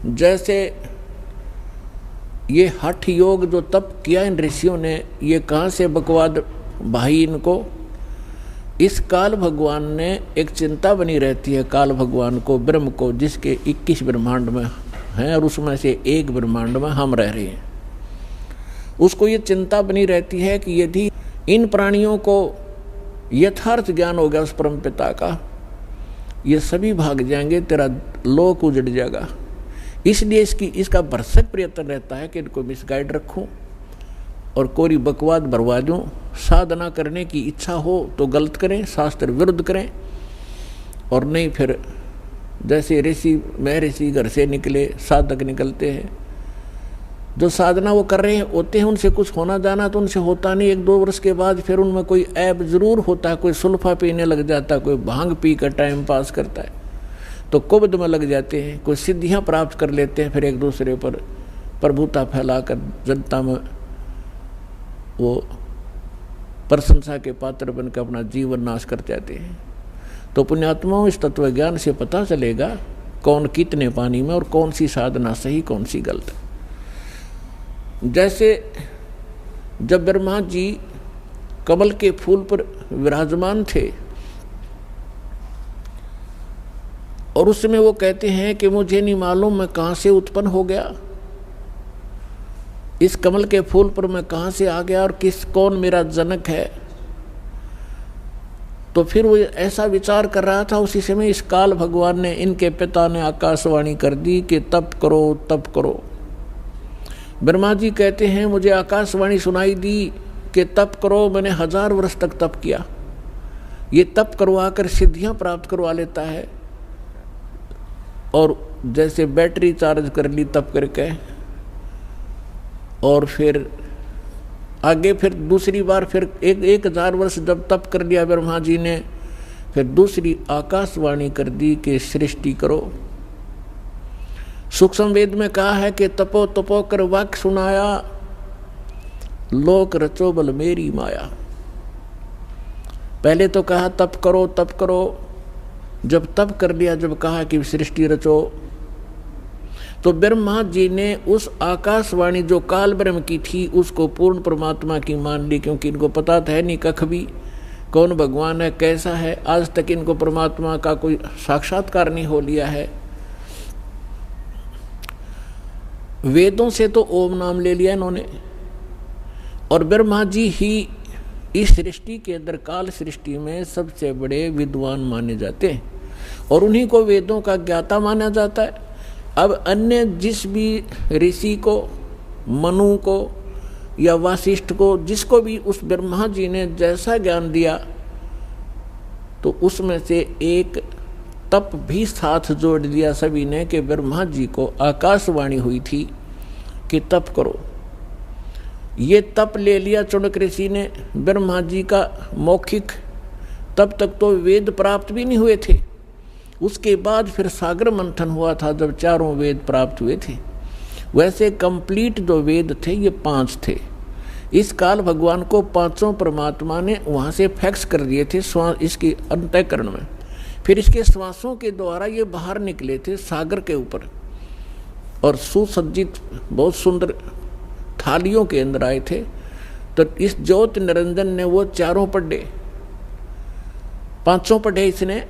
जैसे ये हठ योग जो तप किया इन ऋषियों ने, ये कहाँ से बकवाद भाई इनको, इस काल भगवान ने एक चिंता बनी रहती है काल भगवान को, ब्रह्म को, जिसके 21 ब्रह्मांड में हैं और उसमें से एक ब्रह्मांड में हम रह रहे हैं। उसको ये चिंता बनी रहती है कि यदि इन प्राणियों को यथार्थ ज्ञान हो गया उस परम पिता का, ये सभी भाग जाएंगे, तेरा लोक उजड़ जाएगा। इसलिए इसका भरसक प्रयत्न रहता है कि इनको मिसगाइड रखूं और कोई बकवाद भरवा दूं। साधना करने की इच्छा हो तो गलत करें, शास्त्र विरुद्ध करें, और नहीं फिर जैसे ऋषि महर्षि घर से निकले साधक निकलते हैं, जो साधना वो कर रहे होते हैं उनसे कुछ होना जाना तो उनसे होता नहीं। 1-2 वर्ष के बाद फिर उनमें कोई ऐप जरूर होता है, कोई सुल्फा पीने लग जाता है, कोई भांग पी कर टाइम पास करता है तो कुब्द में लग जाते हैं, कोई सिद्धियां प्राप्त कर लेते हैं, फिर एक दूसरे पर प्रभुता फैलाकर जनता में वो प्रशंसा के पात्र बनकर अपना जीवन नाश कर जाते हैं। तो पुण्यात्माओं, इस तत्व ज्ञान से पता चलेगा कौन कितने पानी में और कौन सी साधना सही कौन सी गलत। जैसे जब ब्रह्मा जी कमल के फूल पर विराजमान थे और उस समय वो कहते हैं कि मुझे नहीं मालूम मैं कहाँ से उत्पन्न हो गया, इस कमल के फूल पर मैं कहाँ से आ गया और कौन मेरा जनक है। तो फिर वो ऐसा विचार कर रहा था, उसी समय इस काल भगवान ने, इनके पिता ने आकाशवाणी कर दी कि तप करो तप करो। ब्रह्मा जी कहते हैं मुझे आकाशवाणी सुनाई दी कि तप करो, मैंने 1000 वर्ष तक तप किया। ये तप करवा कर सिद्धियां प्राप्त करवा लेता है, और जैसे बैटरी चार्ज कर ली तप करके, और फिर आगे फिर दूसरी बार फिर 1000 वर्ष जब तप कर लिया ब्रह्मा जी ने, फिर दूसरी आकाशवाणी कर दी कि सृष्टि करो। सूक्ष्म वेद में कहा है कि तपो तपो कर वाक्य सुनाया, लोक रचो बल मेरी माया। पहले तो कहा तप करो तप करो, जब तप कर लिया, जब कहा कि सृष्टि रचो, तो ब्रह्मा जी ने उस आकाशवाणी जो काल ब्रह्म की थी उसको पूर्ण परमात्मा की मान ली, क्योंकि इनको पता था नहीं कख भी कौन भगवान है कैसा है। आज तक इनको परमात्मा का कोई साक्षात्कार नहीं हो लिया है। वेदों से तो ओम नाम ले लिया इन्होंने, और ब्रह्मा जी ही इस सृष्टि के अंदर काल सृष्टि में सबसे बड़े विद्वान माने जाते हैं और उन्हीं को वेदों का ज्ञाता माना जाता है। अब अन्य जिस भी ऋषि को, मनु को या वासिष्ठ को, जिसको भी उस ब्रह्मा जी ने जैसा ज्ञान दिया, तो उसमें से एक तप भी साथ जोड़ दिया सभी ने कि ब्रह्मा जी को आकाशवाणी हुई थी कि तप करो। ये तप ले लिया चुनक ऋषि ने ब्रह्मा जी का मौखिक। तब तक तो वेद प्राप्त भी नहीं हुए थे। उसके बाद फिर सागर मंथन हुआ था जब 4 वेद प्राप्त हुए थे। वैसे कंप्लीट जो वेद थे ये 5 थे। इस काल भगवान को 5 परमात्मा ने वहाँ से फैक्स कर दिए थे इसके अंतःकरण में। फिर इसके श्वासों के द्वारा ये बाहर निकले थे सागर के ऊपर और सुसज्जित बहुत सुंदर थालियों के अंदर आए थे। तो इस ज्योत निरंजन ने वो 4 पढ़े, 5 पढ़े इसने।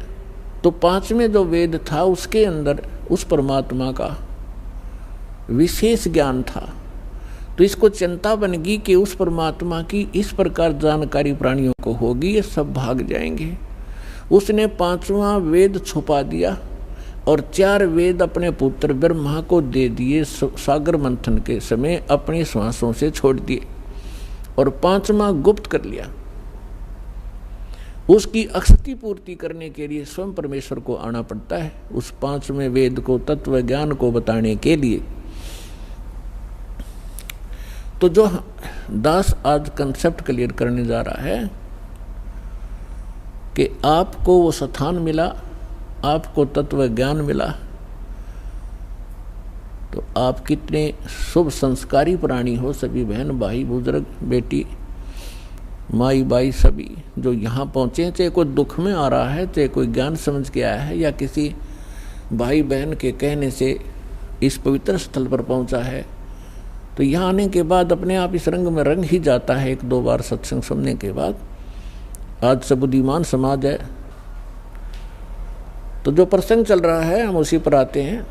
तो 5वें जो वेद था उसके अंदर उस परमात्मा का विशेष ज्ञान था। तो इसको चिंता बन गई कि उस परमात्मा की इस प्रकार जानकारी प्राणियों को होगी, ये सब भाग जाएंगे। उसने 5वां वेद छुपा दिया और 4 वेद अपने पुत्र ब्रह्मा को दे दिए। सागर मंथन के समय अपनी श्वासों से छोड़ दिए और 5वां गुप्त कर लिया। उसकी अक्षति पूर्ति करने के लिए स्वयं परमेश्वर को आना पड़ता है उस 5वें वेद को, तत्व ज्ञान को बताने के लिए। तो जो दास आज कंसेप्ट क्लियर करने जा रहा है कि आपको वो स्थान मिला, आपको तत्व ज्ञान मिला, तो आप कितने शुभ संस्कारी प्राणी हो। सभी बहन भाई बुजुर्ग बेटी माई बाई सभी जो यहाँ पहुँचे, चाहे कोई दुख में आ रहा है, चाहे कोई ज्ञान समझ के आया है, या किसी भाई बहन के कहने से इस पवित्र स्थल पर पहुँचा है, तो यहाँ आने के बाद अपने आप इस रंग में रंग ही जाता है। 1-2 बार सत्संग सुनने के बाद आज से बुद्धिमान समाज है। तो जो प्रसंग चल रहा है हम उसी पर आते हैं।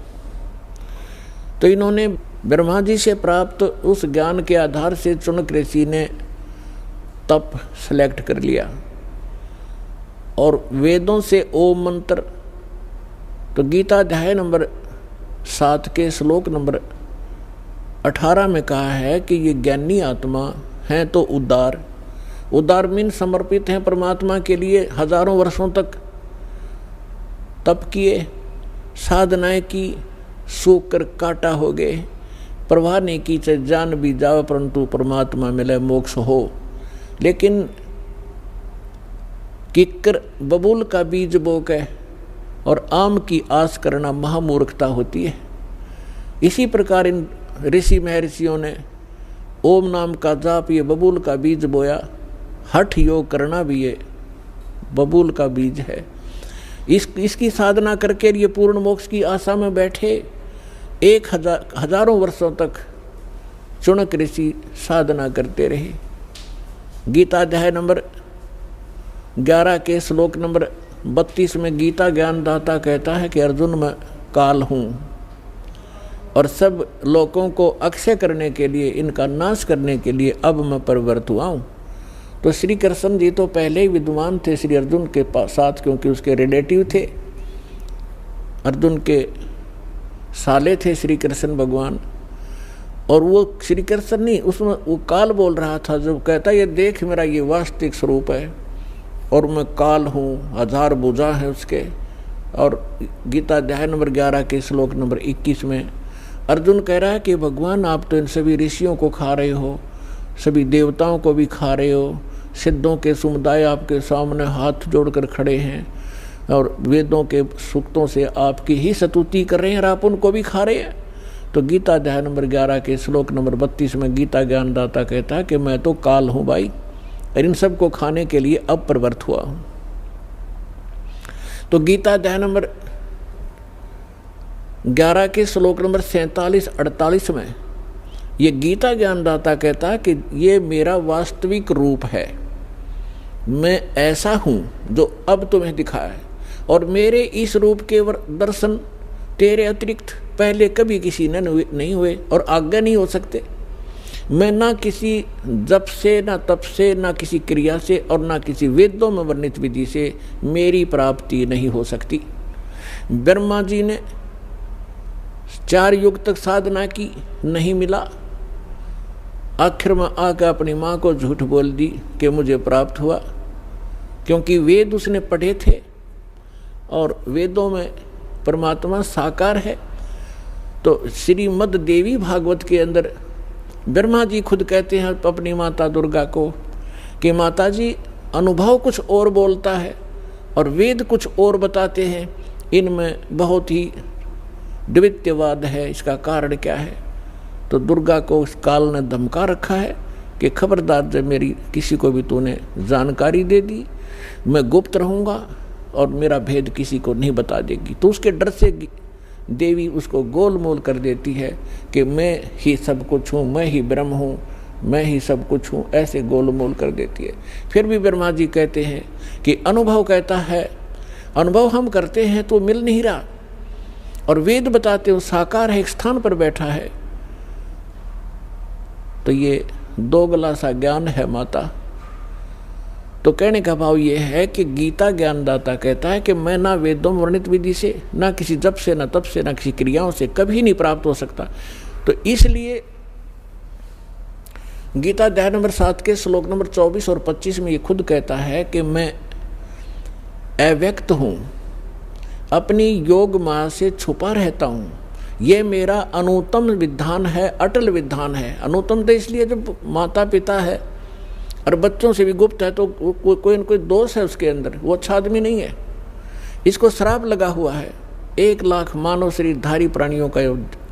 तो इन्होंने ब्रह्मा जी से प्राप्त उस ज्ञान के आधार से चुनक ऋषि ने तप सेलेक्ट कर लिया और वेदों से ओम मंत्र, तो गीता अध्याय नंबर 7 के श्लोक नंबर 18 में कहा है कि ये ज्ञानी आत्मा हैं तो उदार मीन समर्पित हैं परमात्मा के लिए। हजारों वर्षों तक तप किए, साधनाएं की, सूख कर काटा हो गए, परवाह नहीं की चाहे जान भी जाओ परंतु परमात्मा मिले मोक्ष हो। लेकिन किक्कर बबूल का बीज बोके और आम की आस करना महामूर्खता होती है। इसी प्रकार इन ऋषि महर्षियों ने ओम नाम का जाप ये बबूल का बीज बोया, हठ योग करना भी ये बबूल का बीज है। इसकी साधना करके ये पूर्ण मोक्ष की आशा में बैठे। हजारों वर्षों तक चुनक ऋषि साधना करते रहे। गीता अध्याय नंबर 11 के श्लोक नंबर 32 में गीता ज्ञानदाता कहता है कि अर्जुन मैं काल हूँ और सब लोगों को अक्षय करने के लिए, इनका नाश करने के लिए अब मैं प्रवृत्त हुआ हूँ। तो श्री कृष्ण जी तो पहले ही विद्वान थे श्री अर्जुन के साथ, क्योंकि उसके रिलेटिव थे, अर्जुन के साले थे श्री कृष्ण भगवान। और वो श्री कृष्ण नहीं, उसमें वो काल बोल रहा था जब कहता ये देख मेरा ये वास्तविक स्वरूप है और मैं काल हूँ, हजार भुजा है उसके। और गीता अध्याय नंबर 11 के श्लोक नंबर 21 में अर्जुन कह रहा है कि भगवान आप तो इन सभी ऋषियों को खा रहे हो, सभी देवताओं को भी खा रहे हो, सिद्धों के समुदाय आपके सामने हाथ जोड़कर खड़े हैं और वेदों के सूक्तों से आपकी ही स्तुति कर रहे हैं और आप उनको भी खा रहे हैं। तो गीता अध्याय नंबर 11 के श्लोक नंबर 32 में गीता ज्ञानदाता कहता है कि मैं तो काल हूँ भाई, और इन सबको खाने के लिए अब प्रवृत्त हुआ हूँ। तो गीता अध्याय नंबर 11 के श्लोक नंबर 47-48 में ये गीता ज्ञानदाता कहता है कि ये मेरा वास्तविक रूप है, मैं ऐसा हूँ जो अब तुम्हें दिखा है, और मेरे इस रूप के दर्शन तेरे अतिरिक्त पहले कभी किसी ने नहीं हुए और आगे नहीं हो सकते। मैं ना किसी जप से, ना तप से, ना किसी क्रिया से और ना किसी वेदों में वर्णित विधि से मेरी प्राप्ति नहीं हो सकती। ब्रह्मा जी ने 4 युग तक साधना की, नहीं मिला। आखिर में आकर अपनी माँ को झूठ बोल दी कि मुझे प्राप्त हुआ, क्योंकि वेद उसने पढ़े थे और वेदों में परमात्मा साकार है। तो श्रीमद् देवी भागवत के अंदर ब्रह्मा जी खुद कहते हैं अपनी माता दुर्गा को कि माता जी अनुभव कुछ और बोलता है और वेद कुछ और बताते हैं, इनमें बहुत ही द्वितीयवाद है, इसका कारण क्या है। तो दुर्गा को उस काल ने धमका रखा है कि खबरदार जब मेरी किसी को भी तूने जानकारी दे दी, मैं गुप्त रहूँगा और मेरा भेद किसी को नहीं बता देगी। तो उसके डर से देवी उसको गोलमोल कर देती है कि मैं ही सब कुछ हूँ, मैं ही ब्रह्म हूँ, मैं ही सब कुछ हूँ, ऐसे गोलमोल कर देती है। फिर भी ब्रह्मा जी कहते हैं कि अनुभव कहता है, अनुभव हम करते हैं तो मिल नहीं रहा, और वेद बताते हो साकार है, एक स्थान पर बैठा है। तो ये दोगला सा ज्ञान है माता। तो कहने का भाव ये है कि गीता ज्ञानदाता कहता है कि मैं ना वेदों में वर्णित विधि से, ना किसी जप से, ना तप से, ना किसी क्रियाओं से कभी नहीं प्राप्त हो सकता। तो इसलिए गीता अध्याय नंबर 7 के श्लोक नंबर 24 और 25 में ये खुद कहता है कि मैं अव्यक्त हूँ, अपनी योग माया से छुपा रहता हूँ, ये मेरा अनुत्तम विधान है, अटल विधान है। अनुत्तम तो इसलिए जब माता पिता है और बच्चों से भी गुप्त है तो कोई न कोई दोष है उसके अंदर, वो अच्छा आदमी नहीं है। इसको श्राप लगा हुआ है, 1 लाख मानव शरीरधारी प्राणियों का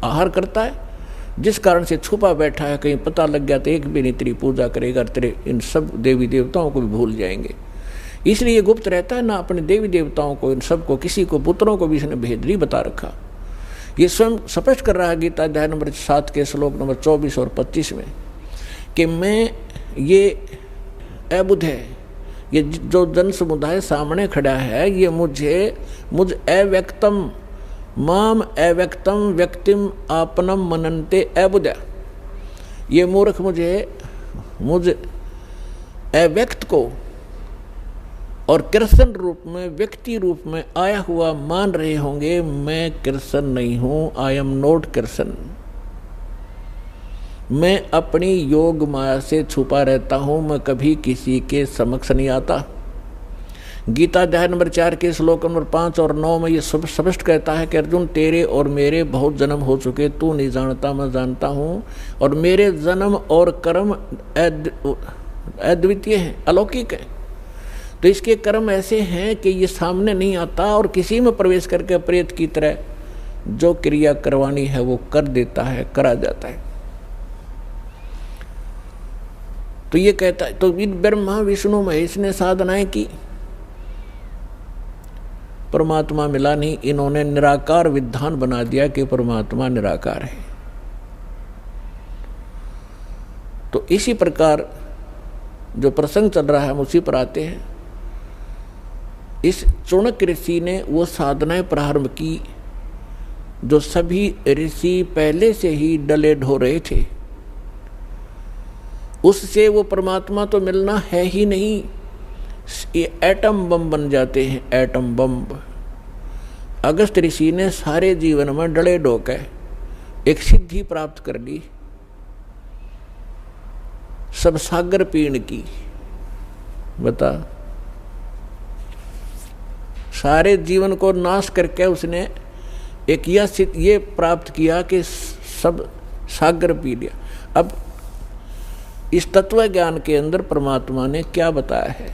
आहार करता है, जिस कारण से छुपा बैठा है। कहीं पता लग गया तो एक भी नहीं तेरी पूजा करेगा, तेरे इन सब देवी देवताओं को भी भूल जाएंगे। इसलिए ये गुप्त रहता है, ना अपने देवी देवताओं को, इन सबको, किसी को, पुत्रों को भी इसने भेद नहीं बता रखा। ये स्वयं स्पष्ट कर रहा है गीता अध्याय नंबर 7 के श्लोक नंबर 24 और 25 में कि मैं ये अबुध है, ये जो जन समुदाय सामने खड़ा है, ये मुझ अव्यक्तम माम अव्यक्तम व्यक्तिम आपनम मनन्ते अबुद्या, ये मूर्ख मुझ अव्यक्त को और कृष्ण रूप में, व्यक्ति रूप में आया हुआ मान रहे होंगे। मैं कृष्ण नहीं हूं, आई एम नॉट कृष्ण। मैं अपनी योग माया से छुपा रहता हूं, मैं कभी किसी के समक्ष नहीं आता। गीता अध्याय नंबर 4 के श्लोक नंबर 5 और 9 में ये स्पष्ट कहता है कि अर्जुन, तेरे और मेरे बहुत जन्म हो चुके, तू नहीं जानता, मैं जानता हूँ, और मेरे जन्म और कर्म अद्वितीय हैं, अलौकिक हैं। तो इसके कर्म ऐसे हैं कि ये सामने नहीं आता और किसी में प्रवेश करके प्रेत की तरह जो क्रिया करवानी है वो कर देता है, करा जाता है। तो ये कहता है, तो ब्रह्मा विष्णु महेश ने साधनाएं की, परमात्मा मिला नहीं। इन्होंने निराकार विधान बना दिया कि परमात्मा निराकार है। तो इसी प्रकार जो प्रसंग चल रहा है हम उसी पर आते हैं। इस चाणक्य ऋषि ने वो साधनाएं प्रारंभ की जो सभी ऋषि पहले से ही डले ढो रहे थे। उससे वो परमात्मा तो मिलना है ही नहीं, ये एटम बम बन जाते हैं, एटम बम। अगस्त ऋषि ने सारे जीवन में डले ढोके एक सिद्धि प्राप्त कर ली, सब सागर पीण की। बता, सारे जीवन को नाश करके उसने एक ये प्राप्त किया कि सब सागर पी लिया। अब इस तत्व ज्ञान के अंदर परमात्मा ने क्या बताया है,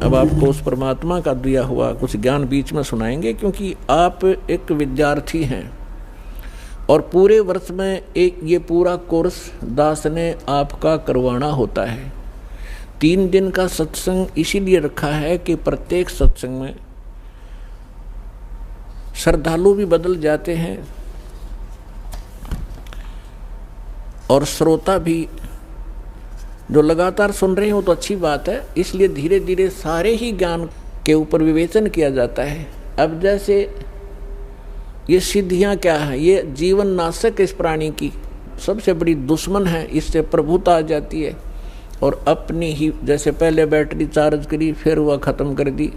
अब आपको उस परमात्मा का दिया हुआ कुछ ज्ञान बीच में सुनाएंगे, क्योंकि आप एक विद्यार्थी हैं और पूरे वर्ष में एक ये पूरा कोर्स दास ने आपका करवाना होता है। 3 दिन का सत्संग इसीलिए रखा है कि प्रत्येक सत्संग में श्रद्धालु भी बदल जाते हैं और श्रोता भी जो लगातार सुन रहे हो तो अच्छी बात है। इसलिए धीरे धीरे सारे ही ज्ञान के ऊपर विवेचन किया जाता है। अब जैसे ये सिद्धियां क्या है, ये जीवन नाशक इस प्राणी की सबसे बड़ी दुश्मन है। इससे प्रभुता आ जाती है और अपनी ही, जैसे पहले बैटरी चार्ज करी फिर वह ख़त्म कर दी,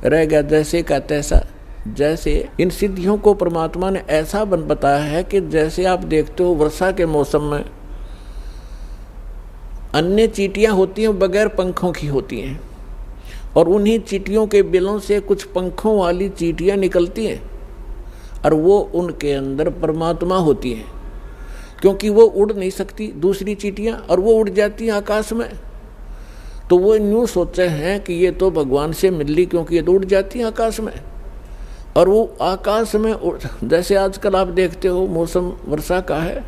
रह गया जैसे का तैसा। जैसे इन सिद्धियों को परमात्मा ने ऐसा बताया है कि जैसे आप देखते हो वर्षा के मौसम में अन्य चींटियां होती हैं बगैर पंखों की होती हैं, और उन्हीं चींटियों के बिलों से कुछ पंखों वाली चींटियां निकलती हैं और वो उनके अंदर परमात्मा होती हैं, क्योंकि वो उड़ नहीं सकती दूसरी चींटियां और वो उड़ जाती हैं आकाश में। तो वो यूँ सोचते हैं कि ये तो भगवान से मिल ली, क्योंकि ये तो उड़ जाती हैं आकाश में। और वो आकाश में जैसे आजकल आप देखते हो मौसम वर्षा का है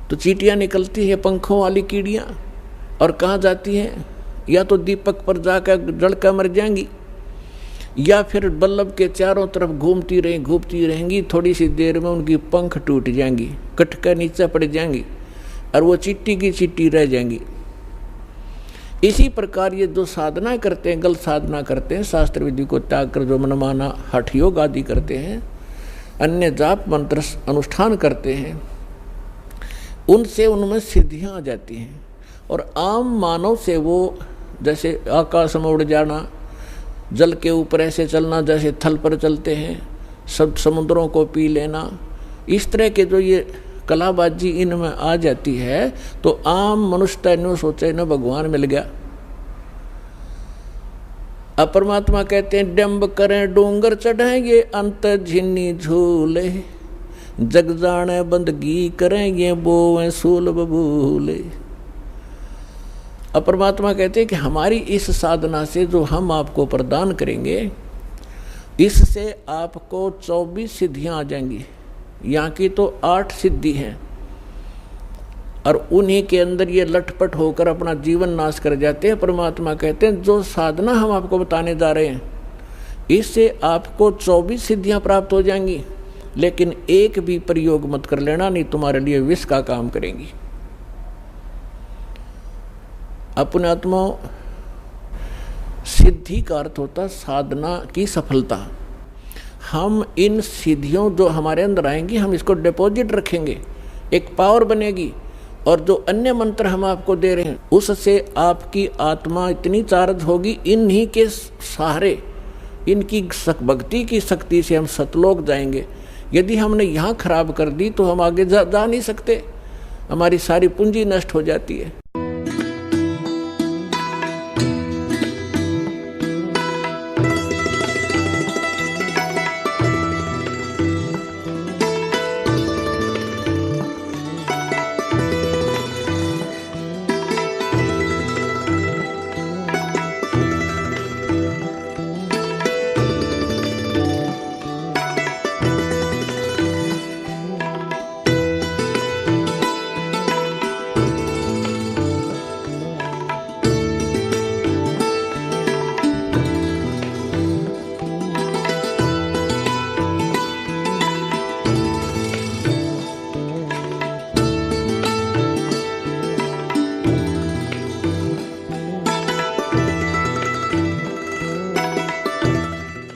तो चींटियां निकलती है पंखों वाली कीड़ियां, और कहाँ जाती हैं, या तो दीपक पर जाकर जलकर मर जाएंगी, या फिर बल्लभ के चारों तरफ घूमती रहेंगी। थोड़ी सी देर में उनकी पंख टूट जाएंगी, कट कर नीचे पड़ जाएंगी और वो चिट्टी की चिट्टी रह जाएंगी। इसी प्रकार ये जो साधना करते हैं, गलत साधना करते हैं, शास्त्र विधि को त्याग कर जो मनमाना हठ योग आदि करते हैं, अन्य जाप मंत्र अनुष्ठान करते हैं, उनसे उनमें सिद्धियां आ जाती हैं। और आम मानव से वो जैसे आकाश में उड़ जाना, जल के ऊपर ऐसे चलना जैसे थल पर चलते हैं, सब समुद्रों को पी लेना, इस तरह के जो ये कलाबाजी इनमें आ जाती है, तो आम मनुष्य तैनो सोचे न भगवान मिल गया। अब परमात्मा कहते हैं डंब करें डूंगर चढ़ाएंगे अंत झिन्नी झूले, जग जाने बंदगी करेंगे बोवें सूल बबूले। अब परमात्मा कहते हैं कि हमारी इस साधना से जो हम आपको प्रदान करेंगे, इससे आपको 24 सिद्धियां आ जाएंगी। यहाँ की तो 8 सिद्धि हैं और उन्हीं के अंदर ये लटपट होकर अपना जीवन नाश कर जाते हैं। परमात्मा कहते हैं जो साधना हम आपको बताने जा रहे हैं, इससे आपको 24 सिद्धियां प्राप्त हो जाएंगी, लेकिन एक भी प्रयोग मत कर लेना, नहीं तुम्हारे लिए विष का काम करेंगी। अपने आत्मा सिद्धि का अर्थ होता साधना की सफलता। हम इन सिद्धियों जो हमारे अंदर आएंगी, हम इसको डिपॉजिट रखेंगे, एक पावर बनेगी, और जो अन्य मंत्र हम आपको दे रहे हैं उससे आपकी आत्मा इतनी चार्ज होगी, इन्हीं के सहारे, इनकी भक्ति की शक्ति से हम सतलोक जाएंगे। यदि हमने यहाँ खराब कर दी तो हम आगे जा नहीं सकते, हमारी सारी पूंजी नष्ट हो जाती है।